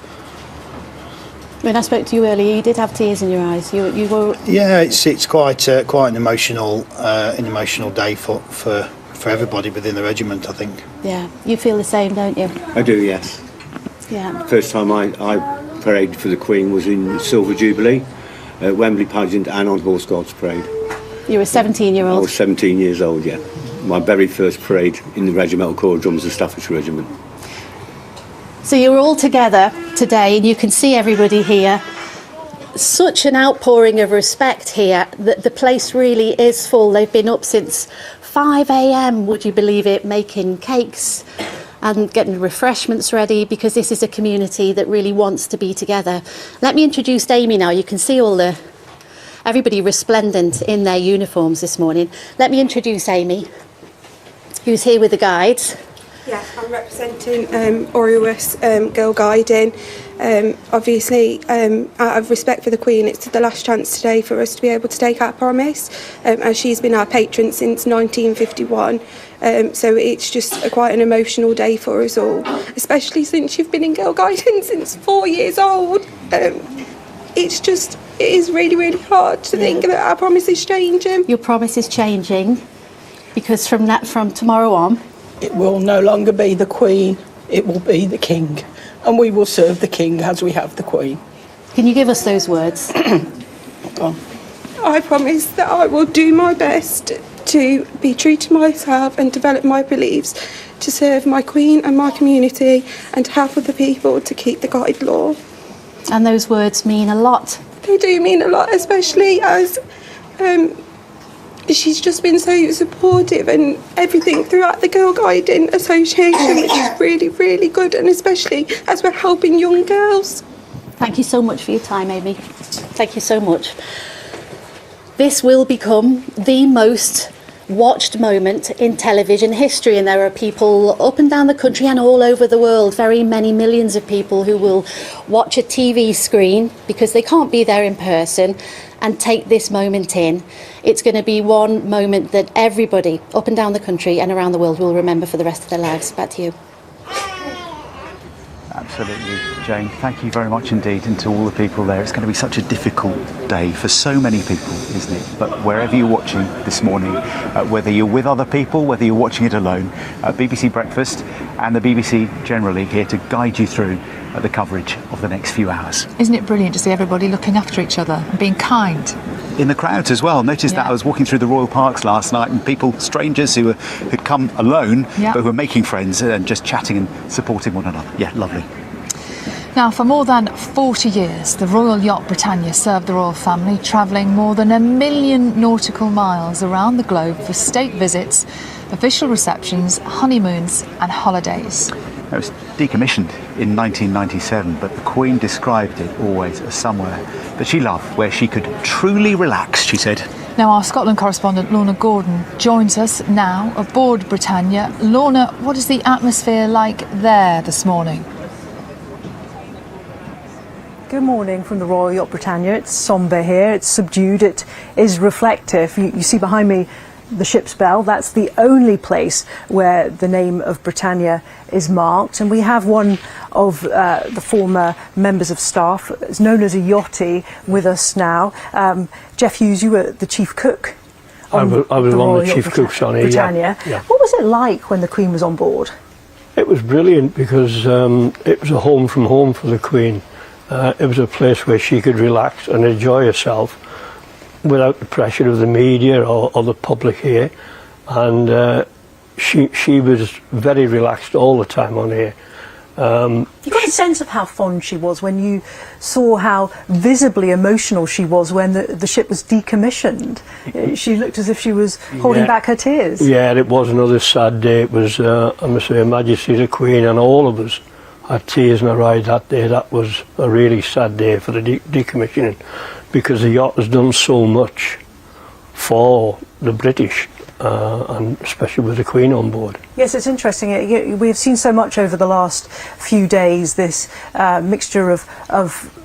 When I spoke to you earlier, you did have tears in your eyes. You were. Yeah, it's quite an emotional day for everybody within the regiment, I think. Yeah, you feel the same, don't you? I do, yes. Yeah. First time I paraded for the Queen was in Silver Jubilee, Wembley Pageant, and on Horse Guards Parade. You were a 17-year-old. I was 17 years old, yeah. My very first parade in the Regimental Corps of Drums of Staffordshire Regiment. So you're all together today, and you can see everybody here. Such an outpouring of respect here that the place really is full. They've been up since 5 a.m, would you believe it, making cakes and getting refreshments ready, because this is a community that really wants to be together. Let me introduce Amy now. You can see everybody resplendent in their uniforms this morning. Let me introduce Amy, who's here with the guides. Yeah, I'm representing Orioles Girl Guiding. Obviously, out of respect for the Queen, it's the last chance today for us to be able to take our promise, as she's been our patron since 1951. So it's just quite an emotional day for us all, especially since you've been in Girl Guiding since 4 years old. It is really, really hard to think that our promise is changing. Your promise is changing, because from tomorrow on, it will no longer be the Queen, it will be the King, and we will serve the King as we have the Queen. Can you give us those words? Go on. I promise that I will do my best to be true to myself and develop my beliefs, to serve my Queen and my community, and to help other people to keep the guide law. And those words mean a lot They do mean a lot, especially as she's just been so supportive and everything throughout the Girl Guiding Association, which is really, really good, and especially as we're helping young girls. Thank you so much for your time, Amy. Thank you so much. This will become the most watched moment in television history, and there are people up and down the country and all over the world, very many millions of people who will watch a TV screen because they can't be there in person and take this moment in. It's going to be one moment that everybody up and down the country and around the world will remember for the rest of their lives. Back to you. Absolutely, Jane. Thank you very much indeed, and to all the people there. It's going to be such a difficult day for so many people, isn't it? But wherever you're watching this morning, whether you're with other people, whether you're watching it alone, BBC Breakfast and the BBC generally here to guide you through the coverage of the next few hours. Isn't it brilliant to see everybody looking after each other and being kind? In the crowds as well. Noticed that I was walking through the Royal Parks last night, and people, strangers who had come alone, but who were making friends and just chatting and supporting one another. Yeah, lovely. Now, for more than 40 years, the Royal Yacht Britannia served the royal family, travelling more than 1 million nautical miles around the globe for state visits, official receptions, honeymoons and holidays. It was decommissioned in 1997, but the Queen described it always as somewhere that she loved, where she could truly relax, she said. Now, our Scotland correspondent Lorna Gordon joins us now aboard Britannia. Lorna, what is the atmosphere like there this morning? Good morning from the Royal Yacht Britannia. It's sombre here, it's subdued, it is reflective. You see behind me the ship's bell. That's the only place where the name of Britannia is marked, and we have one of the former members of staff, it's known as a yachty, with us now. Jeff Hughes, you were the chief cook. I was one of the chief cooks on here. Britannia. Yeah. What was it like when the Queen was on board? It was brilliant because it was a home from home for the Queen. It was a place where she could relax and enjoy herself without the pressure of the media or the public here, and she was very relaxed all the time on here. You got a sense of how fond she was when you saw how visibly emotional she was when the ship was decommissioned. She looked as if she was holding back her tears. Yeah, it was another sad day. It was, I must say, Her Majesty the Queen and all of us had tears in our eyes that day. That was a really sad day for the decommissioning, because the yacht has done so much for the British, and especially with the Queen on board. Yes, it's interesting. We've seen so much over the last few days, this mixture of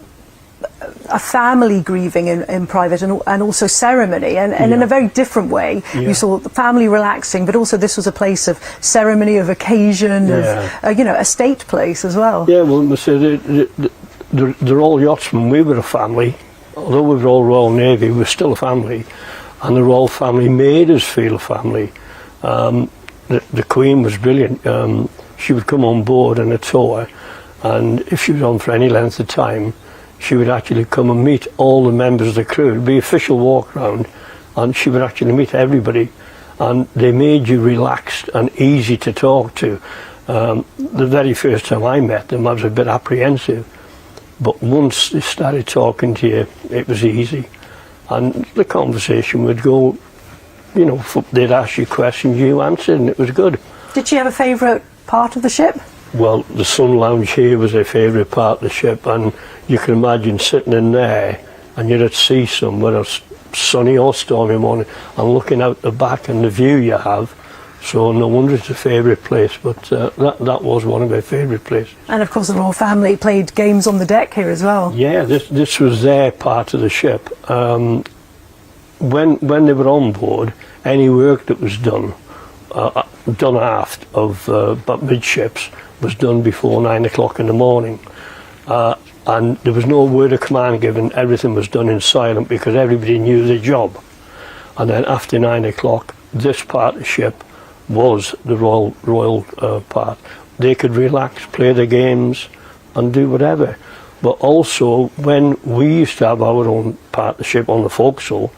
a family grieving in private and also ceremony, and in a very different way. You saw the family relaxing, but also this was a place of ceremony, of occasion, of a state place as well. Yeah, well, I must say, the Royal Yachtsmen, we were a family. Although we were all Royal Navy, we were still a family, and the Royal Family made us feel a family. The Queen was brilliant. She would come on board in a tour, and if she was on for any length of time, she would actually come and meet all the members of the crew. It would be official walk round, and she would actually meet everybody, and they made you relaxed and easy to talk to. The very first time I met them, I was a bit apprehensive, but once they started talking to you, it was easy, and the conversation would go, they'd ask you questions, you answered, and it was good. Did she have a favourite part of the ship? Well, the sun lounge here was her favourite part of the ship, and you can imagine sitting in there and you're at sea somewhere, sunny or stormy morning, and looking out the back and the view you have. So no wonder it's a favourite place, but that was one of her favourite places. And of course the royal family played games on the deck here as well. Yeah, this was their part of the ship. When they were on board, any work that was done aft of midships was done before 9 o'clock in the morning. And there was no word of command given, everything was done in silence because everybody knew their job. And then after 9 o'clock, this part of the ship was the royal part. They could relax, play their games and do whatever. But also when we used to have our own part of the ship on the forecastle,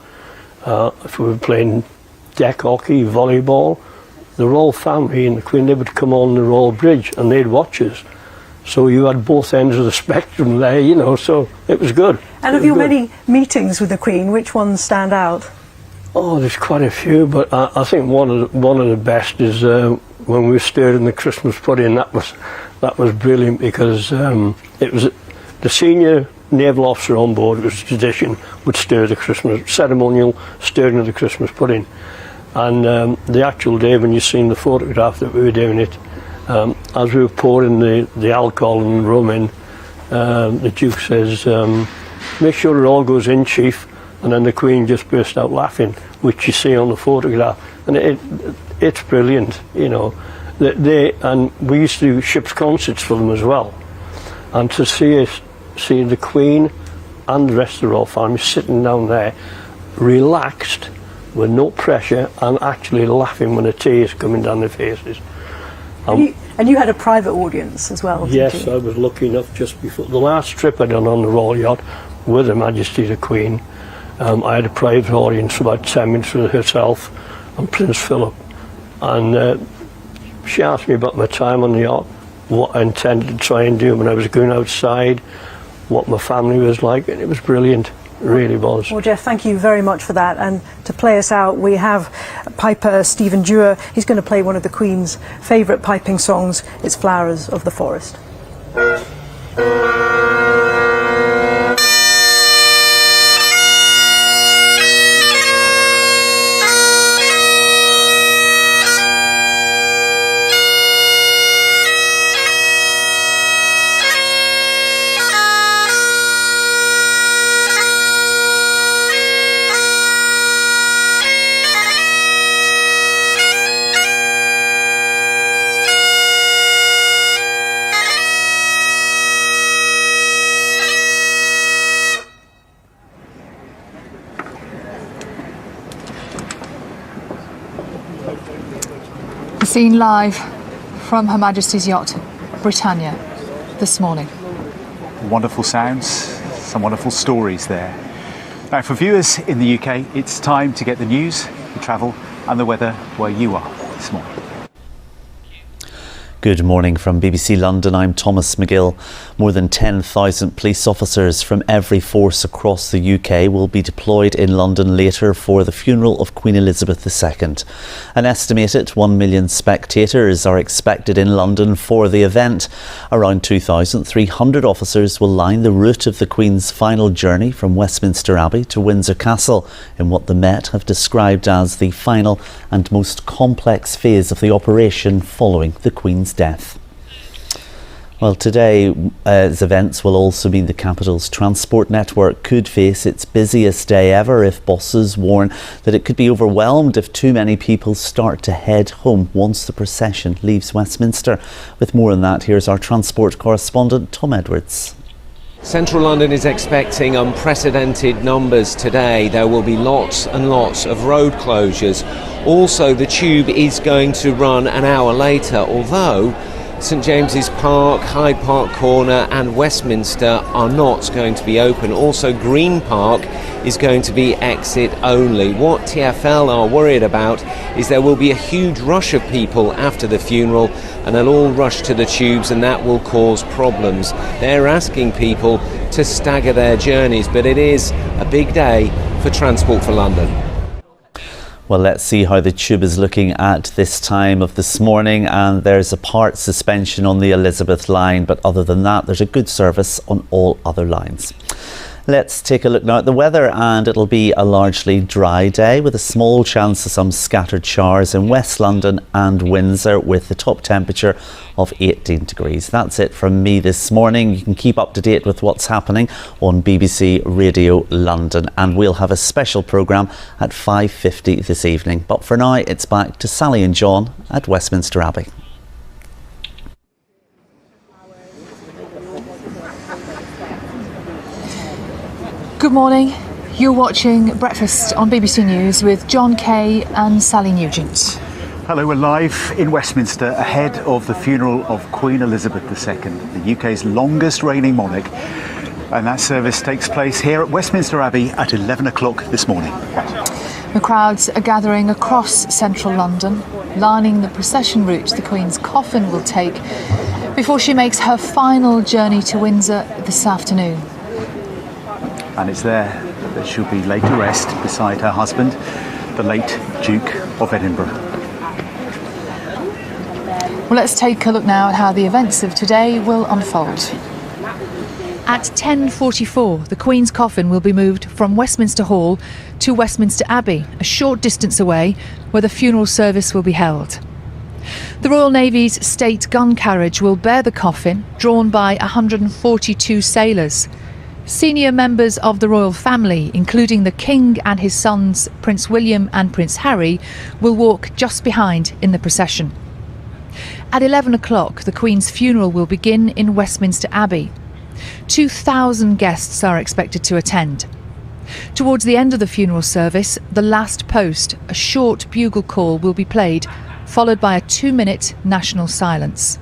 if we were playing deck hockey, volleyball, the royal family and the Queen, they would come on the Royal Bridge and they'd watch us. So you had both ends of the spectrum there, you know, so it was good. And of your many meetings with the Queen, which ones stand out? Oh, there's quite a few, but I think one of the best is when we stirred in the Christmas pudding. That was brilliant, because it was the senior naval officer on board. It was tradition, would stir the Christmas ceremonial stirring of the Christmas pudding, and the actual day when you seen the photograph that we were doing it, as we were pouring the alcohol and rum in, the Duke says, "Make sure it all goes in, Chief." And then the Queen just burst out laughing, which you see on the photograph, and it's brilliant, you know. And we used to do ship's concerts for them as well, and to see the Queen and the rest of the royal family sitting down there, relaxed, with no pressure, and actually laughing when the tears coming down their faces. And you had a private audience as well, didn't yes, you? I was lucky enough just before the last trip I done on the Royal Yacht with Her Majesty the Queen. I had a private audience for about 10 minutes with herself and Prince Philip, and she asked me about my time on the yacht, what I intended to try and do when I was going outside, what my family was like, and it was brilliant, it really was. Well, Jeff, thank you very much for that. And to play us out, we have piper Stephen Dewar. He's going to play one of the Queen's favourite piping songs. It's Flowers of the Forest. Seen live from Her Majesty's yacht, Britannia, this morning. Wonderful sounds, some wonderful stories there. Now, for viewers in the UK, it's time to get the news, the travel and the weather where you are this morning. Good morning from BBC London. I'm Thomas McGill. More than 10,000 police officers from every force across the UK will be deployed in London later for the funeral of Queen Elizabeth II. An estimated 1 million spectators are expected in London for the event. Around 2,300 officers will line the route of the Queen's final journey from Westminster Abbey to Windsor Castle in what the Met have described as the final and most complex phase of the operation following the Queen's death. Well, today's events will also mean the capital's transport network could face its busiest day ever if bosses warn that it could be overwhelmed if too many people start to head home once the procession leaves Westminster. With more on that, here's our transport correspondent Tom Edwards. Central London is expecting unprecedented numbers today. There will be lots and lots of road closures. Also, the tube is going to run an hour later, although St James's Park, Hyde Park Corner and Westminster are not going to be open. Also, Green Park is going to be exit only. What TfL are worried about is there will be a huge rush of people after the funeral and they'll all rush to the tubes and that will cause problems. They're asking people to stagger their journeys, but it is a big day for Transport for London. Well, let's see how the tube is looking at this time of this morning, and there's a part suspension on the Elizabeth line, but other than that there's a good service on all other lines. Let's take a look now at the weather, and it'll be a largely dry day with a small chance of some scattered showers in West London and Windsor with the top temperature of 18 degrees. That's it from me this morning. You can keep up to date with what's happening on BBC Radio London, and we'll have a special programme at 5:50 this evening. But for now, it's back to Sally and John at Westminster Abbey. Good morning. You're watching Breakfast on BBC News with John Kay and Sally Nugent. Hello, we're live in Westminster ahead of the funeral of Queen Elizabeth II, the UK's longest reigning monarch, and that service takes place here at Westminster Abbey at 11 o'clock this morning. The crowds are gathering across central London, lining the procession route the Queen's coffin will take before she makes her final journey to Windsor this afternoon. And it's there that she'll be laid to rest beside her husband, the late Duke of Edinburgh. Well, let's take a look now at how the events of today will unfold. At 10:44, the Queen's coffin will be moved from Westminster Hall to Westminster Abbey, a short distance away, where the funeral service will be held. The Royal Navy's Stayt gun carriage will bear the coffin, drawn by 142 sailors. Senior members of the royal family, including the King and his sons, Prince William and Prince Harry, will walk just behind in the procession. At 11 o'clock, the Queen's funeral will begin in Westminster Abbey. 2,000 guests are expected to attend. Towards the end of the funeral service, the last post, a short bugle call, will be played, followed by a 2-minute national silence.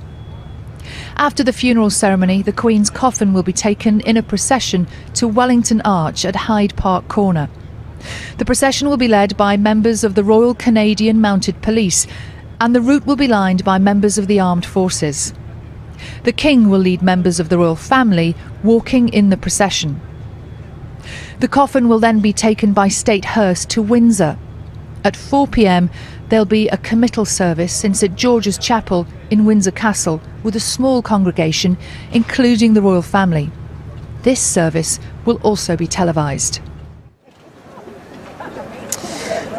After the funeral ceremony, the Queen's coffin will be taken in a procession to Wellington Arch at Hyde Park Corner. The procession will be led by members of the Royal Canadian Mounted Police, and the route will be lined by members of the armed forces. The King will lead members of the royal family walking in the procession. The coffin will then be taken by state hearse to Windsor. At 4 p.m, there'll be a committal service in St George's Chapel in Windsor Castle with a small congregation, including the royal family. This service will also be televised.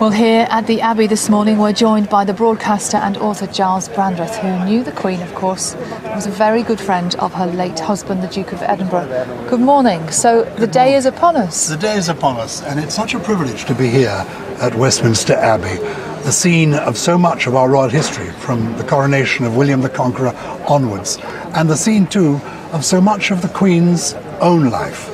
Well, here at the Abbey this morning, we're joined by the broadcaster and author Giles Brandreth, who knew the Queen, of course, was a very good friend of her late husband, the Duke of Edinburgh. Good morning. So the day is upon us. The day is upon us, and it's such a privilege to be here at Westminster Abbey, the scene of so much of our royal history, from the coronation of William the Conqueror onwards, and the scene, too, of so much of the Queen's own life.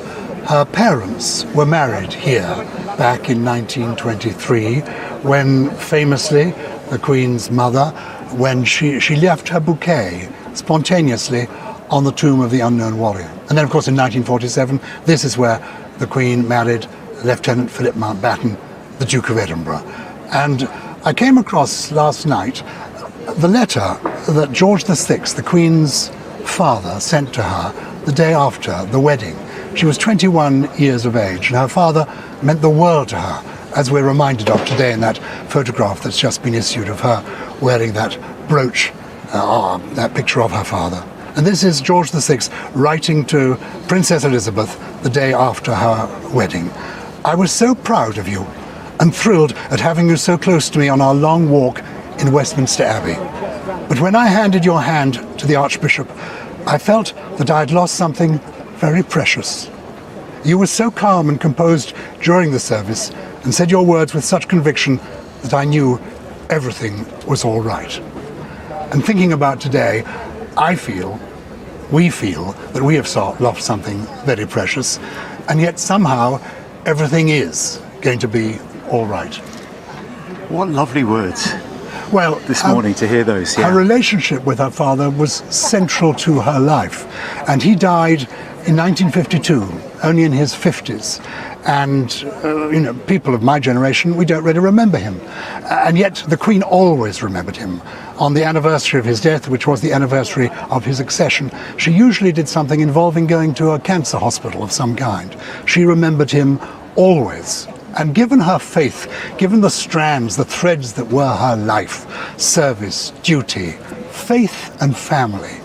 Her parents were married here back in 1923, when famously the Queen's mother, when she left her bouquet spontaneously on the tomb of the unknown warrior. And then, of course, in 1947, this is where the Queen married Lieutenant Philip Mountbatten, the Duke of Edinburgh. And I came across last night the letter that George VI, the Queen's father, sent to her the day after the wedding. She was 21 years of age, and her father meant the world to her, as we're reminded of today in that photograph that's just been issued of her wearing that brooch, that picture of her father. And this is George VI writing to Princess Elizabeth the day after her wedding. I was so proud of you and thrilled at having you so close to me on our long walk in Westminster Abbey. But when I handed your hand to the Archbishop, I felt that I had lost something very precious. You were so calm and composed during the service and said your words with such conviction that I knew everything was all right. And thinking about today, we feel that we have lost something very precious, and yet somehow everything is going to be all right. What lovely words. Well, this morning to hear those. Yeah. Her relationship with her father was central to her life, and he died in 1952, only in his 50s. And, people of my generation, we don't really remember him. And yet the Queen always remembered him. On the anniversary of his death, which was the anniversary of his accession, she usually did something involving going to a cancer hospital of some kind. She remembered him always. And given her faith, given the strands, the threads that were her life, service, duty, faith and family,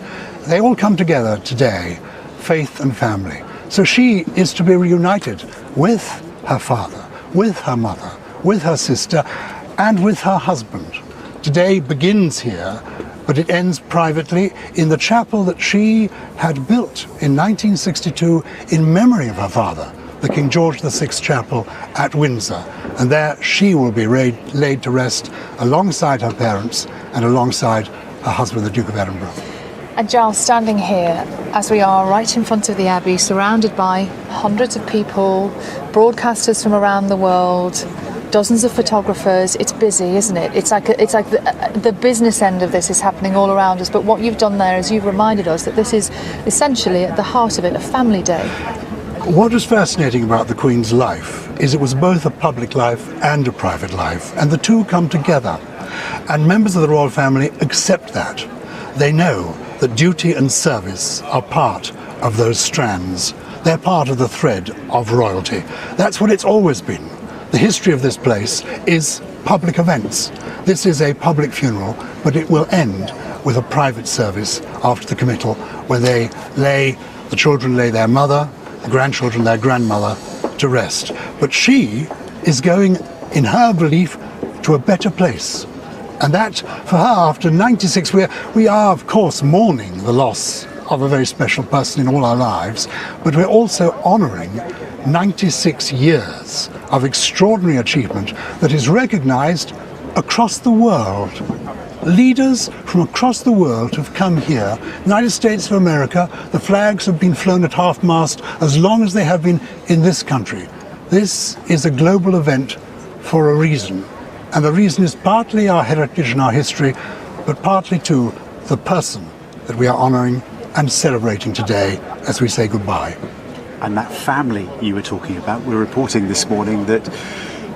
they all come together today, faith and family. So she is to be reunited with her father, with her mother, with her sister, and with her husband. Today begins here, but it ends privately in the chapel that she had built in 1962 in memory of her father, the King George VI Chapel at Windsor. And there she will be laid to rest alongside her parents and alongside her husband, the Duke of Edinburgh. And Giles, standing here, as we are right in front of the Abbey, surrounded by hundreds of people, broadcasters from around the world, dozens of photographers, it's busy, isn't it? It's like the business end of this is happening all around us, but what you've done there is you've reminded us that this is essentially at the heart of it, a family day. What was fascinating about the Queen's life is it was both a public life and a private life, and the two come together. And members of the royal family accept that. They know that duty and service are part of those strands. They're part of the thread of royalty. That's what it's always been. The history of this place is public events. This is a public funeral, but it will end with a private service after the committal, where the children lay their mother, the grandchildren their grandmother to rest. But she is going, in her belief, to a better place. And that, for her, after 96, we are, of course, mourning the loss of a very special person in all our lives, but we're also honouring 96 years of extraordinary achievement that is recognised across the world. Leaders from across the world have come here. United States of America, the flags have been flown at half-mast as long as they have been in this country. This is a global event for a reason. And the reason is partly our heritage and our history, but partly too the person that we are honouring and celebrating today as we say goodbye. And that family you were talking about, we're reporting this morning that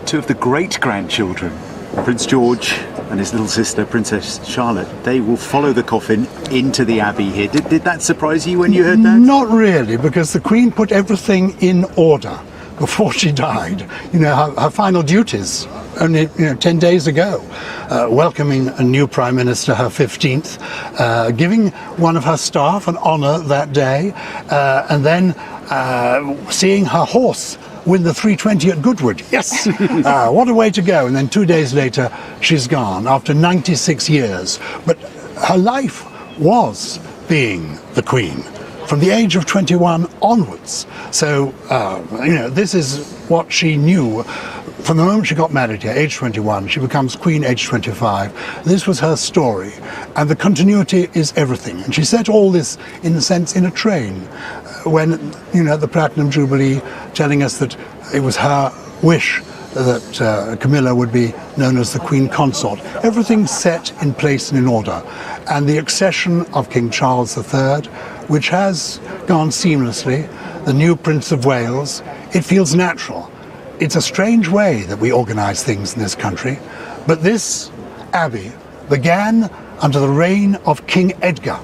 two of the great-grandchildren, Prince George and his little sister, Princess Charlotte, they will follow the coffin into the Abbey here. Did that surprise you when you heard that? Not really, because the Queen put everything in order before she died. You know, her final duties only 10 days ago, welcoming a new Prime Minister, her 15th, giving one of her staff an honour that day, and then seeing her horse win the 320 at Goodwood. Yes! What a way to go. And then 2 days later, she's gone after 96 years. But her life was being the Queen from the age of 21 onwards. So, this is what she knew from the moment she got married here, age 21. She becomes Queen age 25. This was her story. And the continuity is everything. And she said all this, in a sense, in a train. When, the Platinum Jubilee, telling us that it was her wish that Camilla would be known as the Queen Consort. Everything set in place and in order. And the accession of King Charles III, which has gone seamlessly, the new Prince of Wales, it feels natural. It's a strange way that we organise things in this country, but this Abbey began under the reign of King Edgar,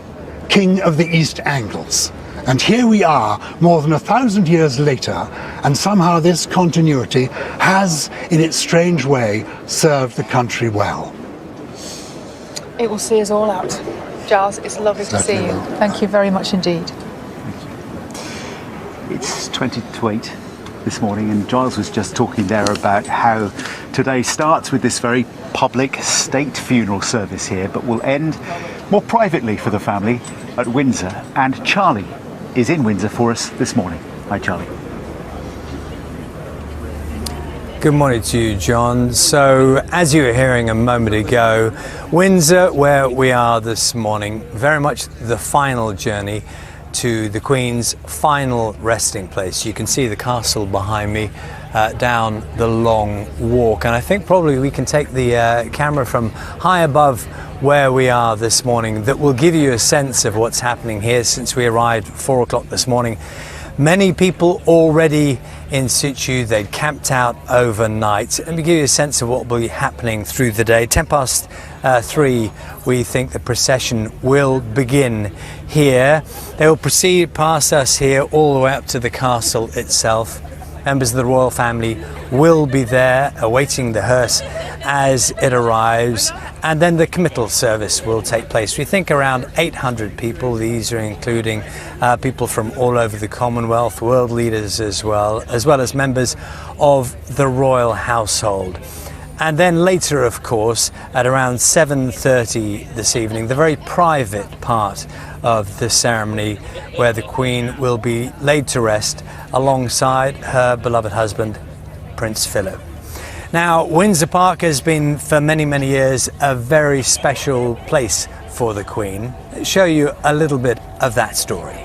King of the East Angles. And here we are, more than 1,000 years later, and somehow this continuity has, in its strange way, served the country well. It will see us all out. Giles, it's lovely to see you. Thank you very much indeed. It's 20 to 8 this morning, and Giles was just talking there about how today starts with this very public state funeral service here, but will end more privately for the family at Windsor. And Charlie is in Windsor for us this morning. Hi, Charlie. Good morning to you, John. So, as you were hearing a moment ago, Windsor, where we are this morning, very much the final journey to the Queen's final resting place. You can see the castle behind me down the long walk, and I think probably we can take the camera from high above where we are this morning. That will give you a sense of what's happening here since we arrived at 4 o'clock this morning. Many people already in situ. They'd camped out overnight, and to give you a sense of what will be happening through the day, 3:10, we think the procession will begin here. They will proceed past us here all the way up to the castle itself. Members of the royal family will be there awaiting the hearse as it arrives, and then the committal service will take place. We think around 800 people. These are including people from all over the Commonwealth, world leaders as well as members of the royal household. And then later, of course, at around 7:30 this evening, the very private part of the ceremony, where the Queen will be laid to rest alongside her beloved husband, Prince Philip. Now, Windsor Park has been for many, many years a very special place for the Queen. Let's show you a little bit of that story.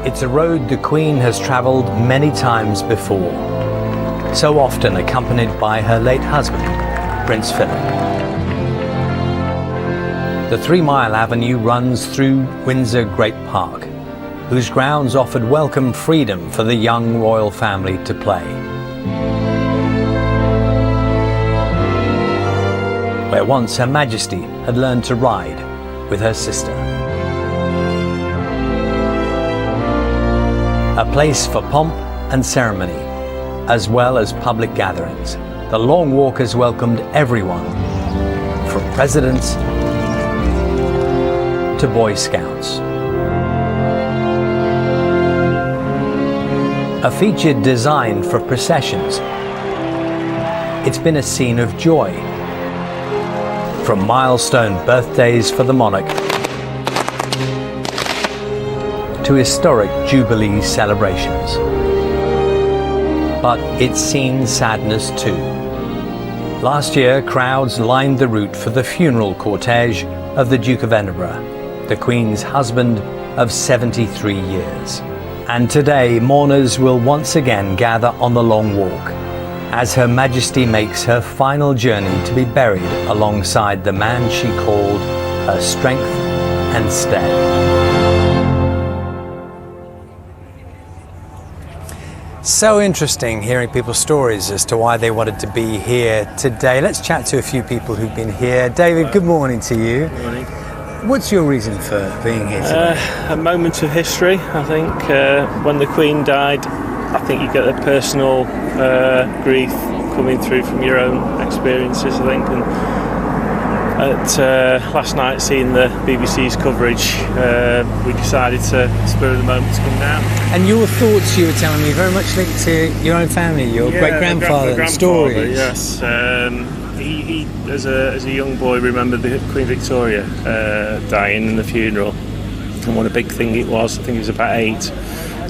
It's a road the Queen has travelled many times before, so often accompanied by her late husband, Prince Philip. The 3-mile avenue runs through Windsor Great Park, whose grounds offered welcome freedom for the young royal family to play. where once Her Majesty had learned to ride with her sister. A place for pomp and ceremony, as well as public gatherings. The Long Walk has welcomed everyone, from presidents to Boy Scouts. A feature designed for processions, it's been a scene of joy. From milestone birthdays for the monarch to historic Jubilee celebrations. But it's seen sadness too. Last year, crowds lined the route for the funeral cortege of the Duke of Edinburgh, the Queen's husband of 73 years. And today, mourners will once again gather on the Long Walk as Her Majesty makes her final journey to be buried alongside the man she called her strength and stay. So interesting hearing people's stories as to why they wanted to be here today. Let's chat to a few people who've been here. David, good morning to you. Good morning. What's your reason for being here today? A moment of history, I think. When the Queen died, I think you get a personal grief coming through from your own experiences, I think. And last night, seeing the BBC's coverage, we decided to spur of the moment to come down. And your thoughts, you were telling me, very much linked to your own family, your great-grandfather, and stories. Yes. He as a young boy, remembered the Queen Victoria dying in the funeral. And what a big thing it was. I think he was about 8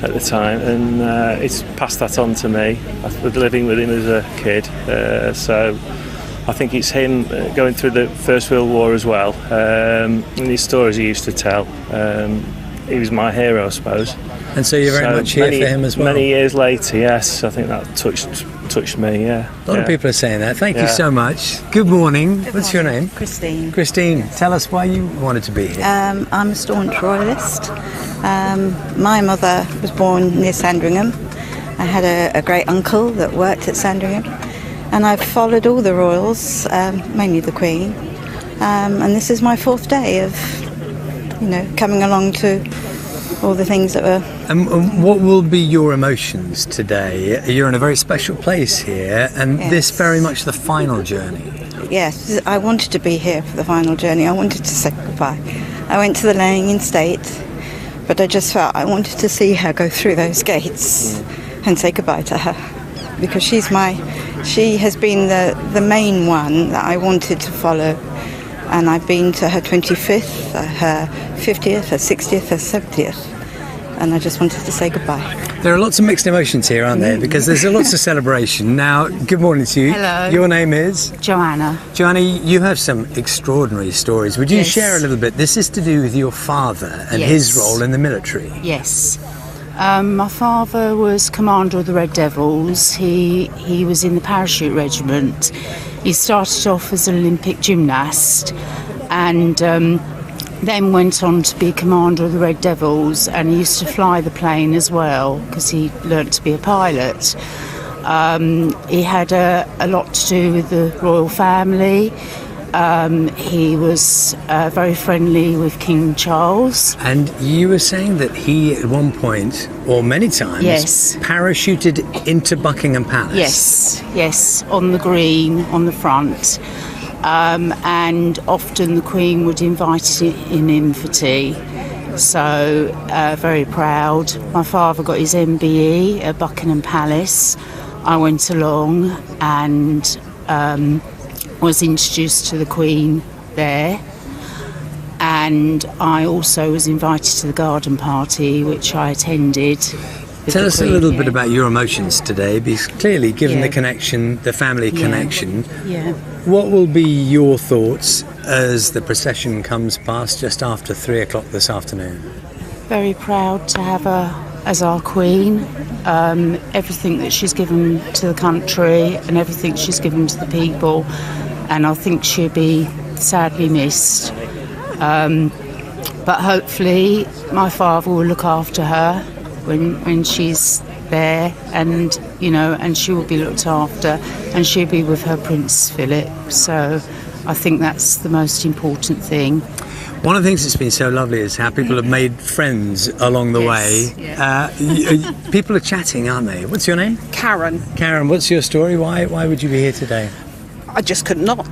at the time. And it's passed that on to me. I was living with him as a kid. So I think it's him going through the First World War as well. And his stories he used to tell. He was my hero, I suppose. And so you're very much here for him as well? Many years later, yes. I think that touched me, yeah. A lot of people are saying that. Thank you so much. Good morning. What's your name? Christine. Christine, tell us why you wanted to be here. I'm a staunch royalist. My mother was born near Sandringham. I had a great uncle that worked at Sandringham. And I've followed all the royals, mainly the Queen. And this is my 4th day of, coming along to all the things that were... And what will be your emotions today? You're in a very special place here, and this very much the final journey. Yes, I wanted to be here for the final journey. I wanted to say goodbye. I went to the laying in Stayt, but I just felt I wanted to see her go through those gates and say goodbye to her, because she has been the main one that I wanted to follow. And I've been to her 25th, her 50th, her 60th, her 70th. And I just wanted to say goodbye. There are lots of mixed emotions here, aren't there? Because there's lots of celebration. Now, good morning to you. Hello. Your name is? Joanna. Joanna, you have some extraordinary stories. Would you share a little bit? This is to do with your father and his role in the military. Yes. My father was commander of the Red Devils. He was in the parachute regiment. He started off as an Olympic gymnast and then went on to be commander of the Red Devils, and he used to fly the plane as well because he learnt to be a pilot. He had a lot to do with the royal family. He was very friendly with King Charles. And you were saying that he, at one point, or many times, parachuted into Buckingham Palace. Yes, on the green, on the front. And often the Queen would invite him in for tea. So, very proud. My father got his MBE at Buckingham Palace. I went along and... was introduced to the Queen there, and I also was invited to the garden party which I attended. Tell us a little bit about your emotions today, because clearly given the connection, the family connection, what will be your thoughts as the procession comes past just after 3 o'clock this afternoon? Very proud to have her as our Queen. Everything that she's given to the country and everything she's given to the people, and I think she'll be sadly missed. But hopefully my father will look after her when she's there, and and she will be looked after, and she'll be with her Prince Philip. So I think that's the most important thing. One of the things that's been so lovely is how people have made friends along the way. People are chatting, aren't they? What's your name? Karen. Karen, what's your story? Why would you be here today? I just could not.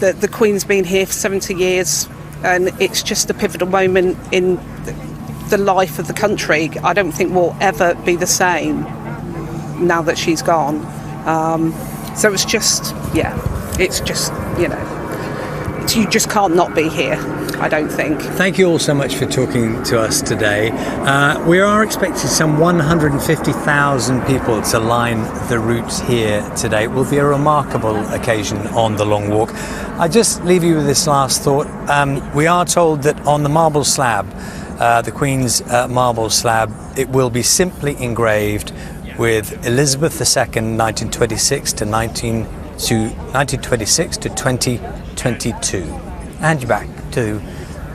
The Queen's been here for 70 years and it's just a pivotal moment in the life of the country. I don't think we'll ever be the same now that she's gone. So it's just, you just can't not be here, I don't think. Thank you all so much for talking to us today. We are expecting some 150,000 people to line the route here today. It will be a remarkable occasion on the long walk. I just leave you with this last thought. We are told that on the marble slab, the Queen's marble slab, it will be simply engraved with Elizabeth II, 1926 to 2022. Hand you back to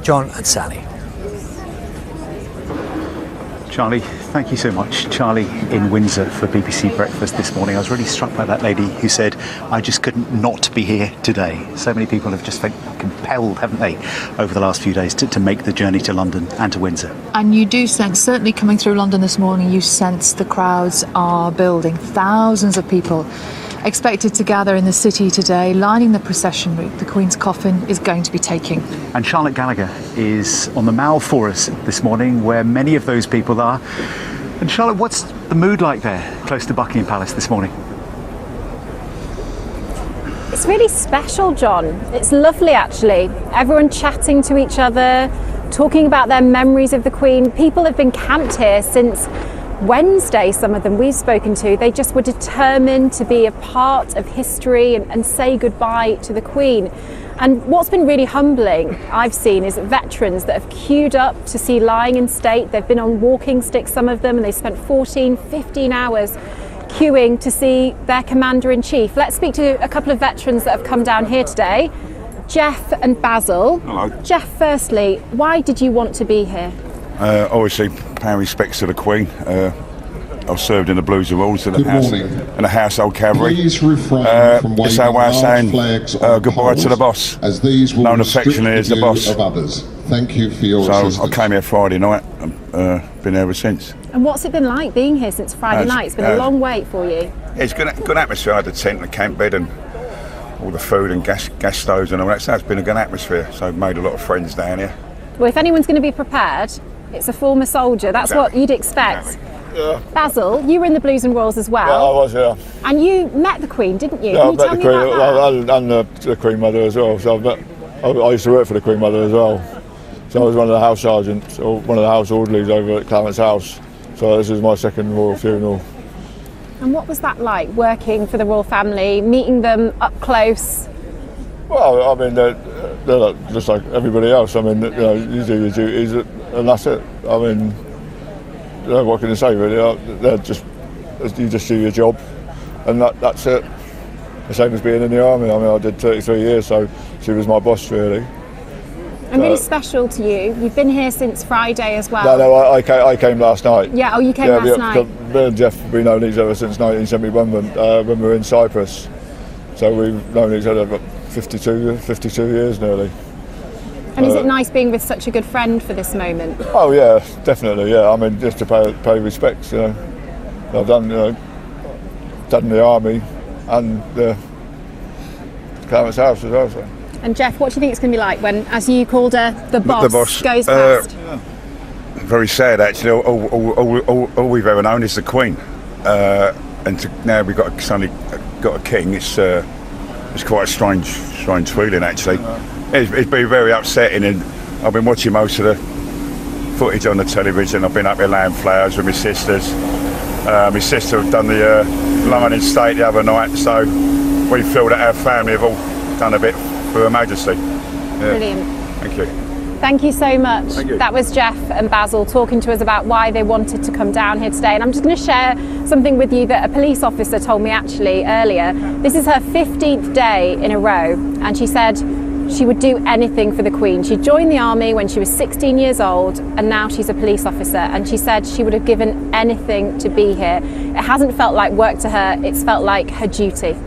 John and Sally. Charlie, thank you so much. Charlie in Windsor for BBC Breakfast this morning. I was really struck by that lady who said, I just couldn't not be here today. So many people have just felt compelled, haven't they, over the last few days to make the journey to London and to Windsor. And you do sense, certainly coming through London this morning, you sense the crowds are building. Thousands of people expected to gather in the city today, lining the procession route the Queen's coffin is going to be taking. And Charlotte Gallagher is on the Mall for us this morning, where many of those people are. And Charlotte, what's the mood like there, close to Buckingham Palace this morning? It's really special, John. It's lovely, actually. Everyone chatting to each other, talking about their memories of the Queen. People have been camped here since Wednesday, some of them we've spoken to. They just were determined to be a part of history and say goodbye to the Queen. And what's been really humbling, I've seen, is veterans that have queued up to see lying in state. They've been on walking sticks, some of them, and they spent 14, 15 hours queuing to see their Commander-in-Chief. Let's speak to a couple of veterans that have come down here today. Jeff and Basil. Hello. Jeff, firstly, why did you want to be here? Obviously, paying respects to the Queen. I served in the Blues and Royals in the Household Cavalry. It's our way of saying goodbye to the boss. As these known affectionately as the boss. Of others. Thank you for your assistance. I came here Friday night and been here ever since. And what's it been like being here since Friday night? It's been a long wait for you. It's good atmosphere. I had the tent and the camp bed and all the food and gas stoves and all that. So it's been a good atmosphere. So I've made a lot of friends down here. Well, if anyone's going to be prepared, it's a former soldier. That's what you'd expect. Yeah. Basil, you were in the Blues and Royals as well. Yeah, I was, yeah. And you met the Queen, didn't you? Yeah, Can you tell me about that? And the Queen Mother as well. So I used to work for the Queen Mother as well. So I was one of the house sergeants, or one of the house orderlies over at Clarence House. So this is my second royal funeral. And what was that like, working for the royal family, meeting them up close? Well, I mean, they're just like everybody else. I mean, you do your duties and that's it. I mean, what can I say really? You just do your job and that's it. The same as being in the army. I mean, I did 33 years, so she was my boss really. And really special to you. You've been here since Friday as well. No, I came last night. Yeah, oh, you came last night. Me and Jeff have known each other since 1971 when we were in Cyprus. So we've known each other for 52 years nearly. And is it nice being with such a good friend for this moment? Oh yeah, definitely. Yeah, I mean, just to pay respects. I've done the army and the Clarence House as well. So. And Jeff, what do you think it's going to be like when, as you called her, the boss goes past? Very sad, actually. All we've ever known is the Queen, and now we've suddenly got a king. It's quite a strange feeling, actually. It's been very upsetting, and I've been watching most of the footage on the television. I've been up here laying flowers with my sisters. My sister had done the line in Stayt the other night, so we feel that our family have all done a bit for Her Majesty. Yeah. Brilliant. Thank you. Thank you so much. Thank you. That was Jeff and Basil talking to us about why they wanted to come down here today. And I'm just going to share something with you that a police officer told me actually earlier. This is her 15th day in a row, and she said she would do anything for the Queen. She joined the army when she was 16 years old, and now she's a police officer, and she said she would have given anything to be here. It hasn't felt like work to her, it's felt like her duty.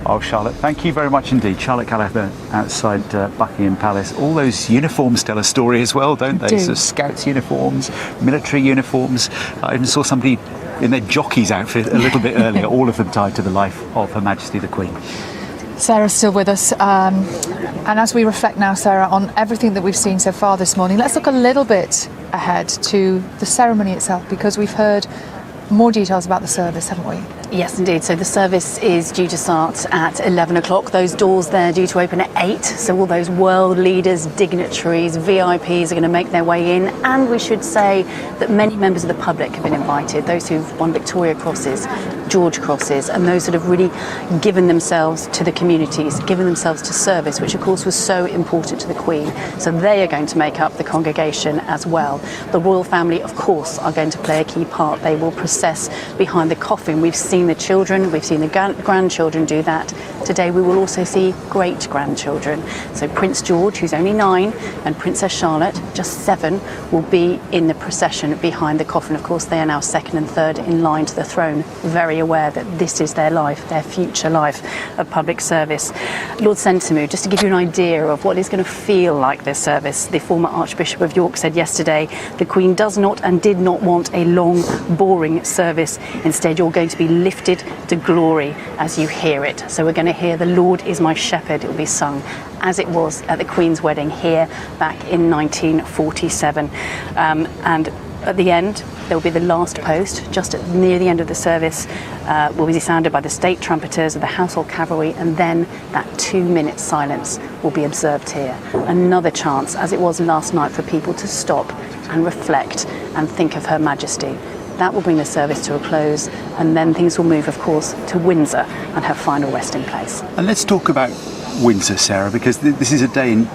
Oh, Charlotte, thank you very much indeed. Charlotte Gallagher outside Buckingham Palace. All those uniforms tell a story as well, don't they? Do. So Scouts uniforms, military uniforms. I even saw somebody in their jockey's outfit a little bit earlier, all of them tied to the life of Her Majesty the Queen. Sarah's still with us, and as we reflect now, Sarah, on everything that we've seen so far this morning, let's look a little bit ahead to the ceremony itself, because we've heard more details about the service, haven't we? Yes, indeed. So the service is due to start at 11 o'clock. Those doors there are due to open at 8. So all those world leaders, dignitaries, VIPs are going to make their way in. And we should say that many members of the public have been invited. Those who've won Victoria Crosses, George Crosses, and those that have really given themselves to the communities, given themselves to service, which of course was so important to the Queen. So they are going to make up the congregation as well. The royal family, of course, are going to play a key part. They will process behind the coffin. We've seen the children, we've seen the grandchildren do that. Today we will also see great-grandchildren. So Prince George, who's only 9, and Princess Charlotte, just 7, will be in the procession behind the coffin. Of course, they are now 2nd and 3rd in line to the throne, very aware that this is their life, their future life of public service. Lord Sentamu, just to give you an idea of what it's going to feel like this service, the former Archbishop of York said yesterday, the Queen does not and did not want a long, boring service. Instead, you're going to be lifted to glory as you hear it. So we're going to hear "The Lord is my shepherd." It will be sung as it was at the Queen's wedding here back in 1947. And at the end, there will be the last post, just near the end of the service, will be sounded by the state trumpeters of the Household Cavalry, and then that 2-minute silence will be observed here. Another chance, as it was last night, for people to stop and reflect and think of Her Majesty. That will bring the service to a close, and then things will move, of course, to Windsor and her final resting place. And let's talk about Windsor, Sarah, because this is a day in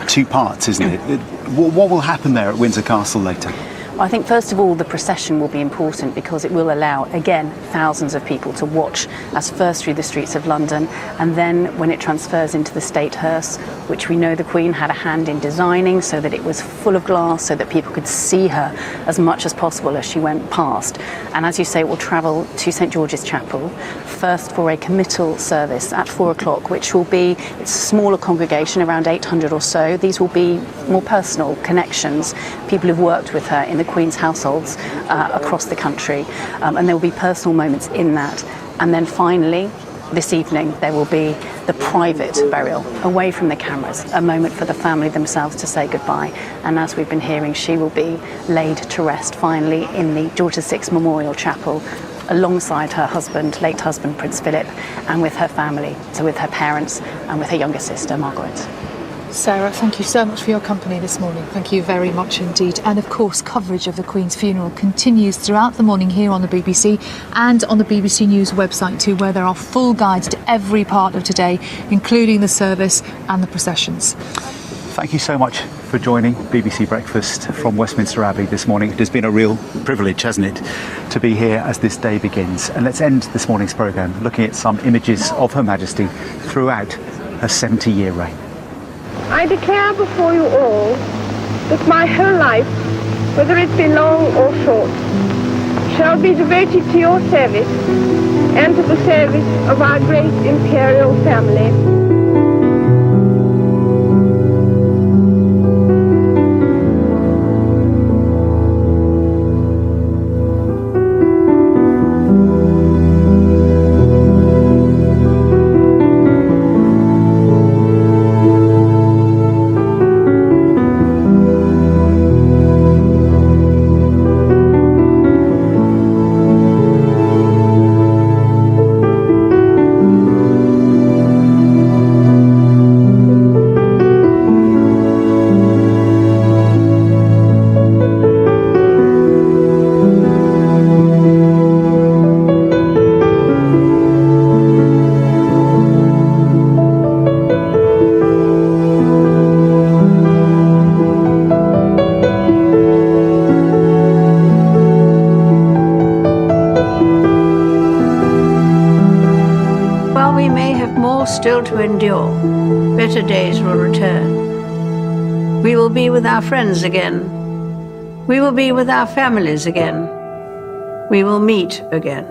2 parts, isn't it? What will happen there at Windsor Castle later? I think first of all the procession will be important because it will allow again thousands of people to watch as first through the streets of London, and then when it transfers into the State hearse, which we know the Queen had a hand in designing so that it was full of glass so that people could see her as much as possible as she went past. And as you say, it will travel to St George's Chapel first for a committal service at 4 o'clock, which will be, it's a smaller congregation, around 800 or so. These will be more personal connections, people who've worked with her in the Queen's households across the country, and there will be personal moments in that. And then finally, this evening, there will be the private burial, away from the cameras, a moment for the family themselves to say goodbye. And as we've been hearing, she will be laid to rest finally in the George VI Memorial Chapel, alongside her husband, late husband, Prince Philip, and with her family, so with her parents and with her younger sister, Margaret. Sarah, thank you so much for your company this morning. Thank you very much indeed. And of course, coverage of the Queen's funeral continues throughout the morning here on the BBC and on the BBC News website too, where there are full guides to every part of today, including the service and the processions. Thank you so much for joining BBC Breakfast from Westminster Abbey this morning. It has been a real privilege, hasn't it, to be here as this day begins. And let's end this morning's programme looking at some images of Her Majesty throughout her 70-year reign. I declare before you all that my whole life, whether it be long or short, shall be devoted to your service and to the service of our great imperial family. Still to endure, better days will return. We will be with our friends again. We will be with our families again. We will meet again.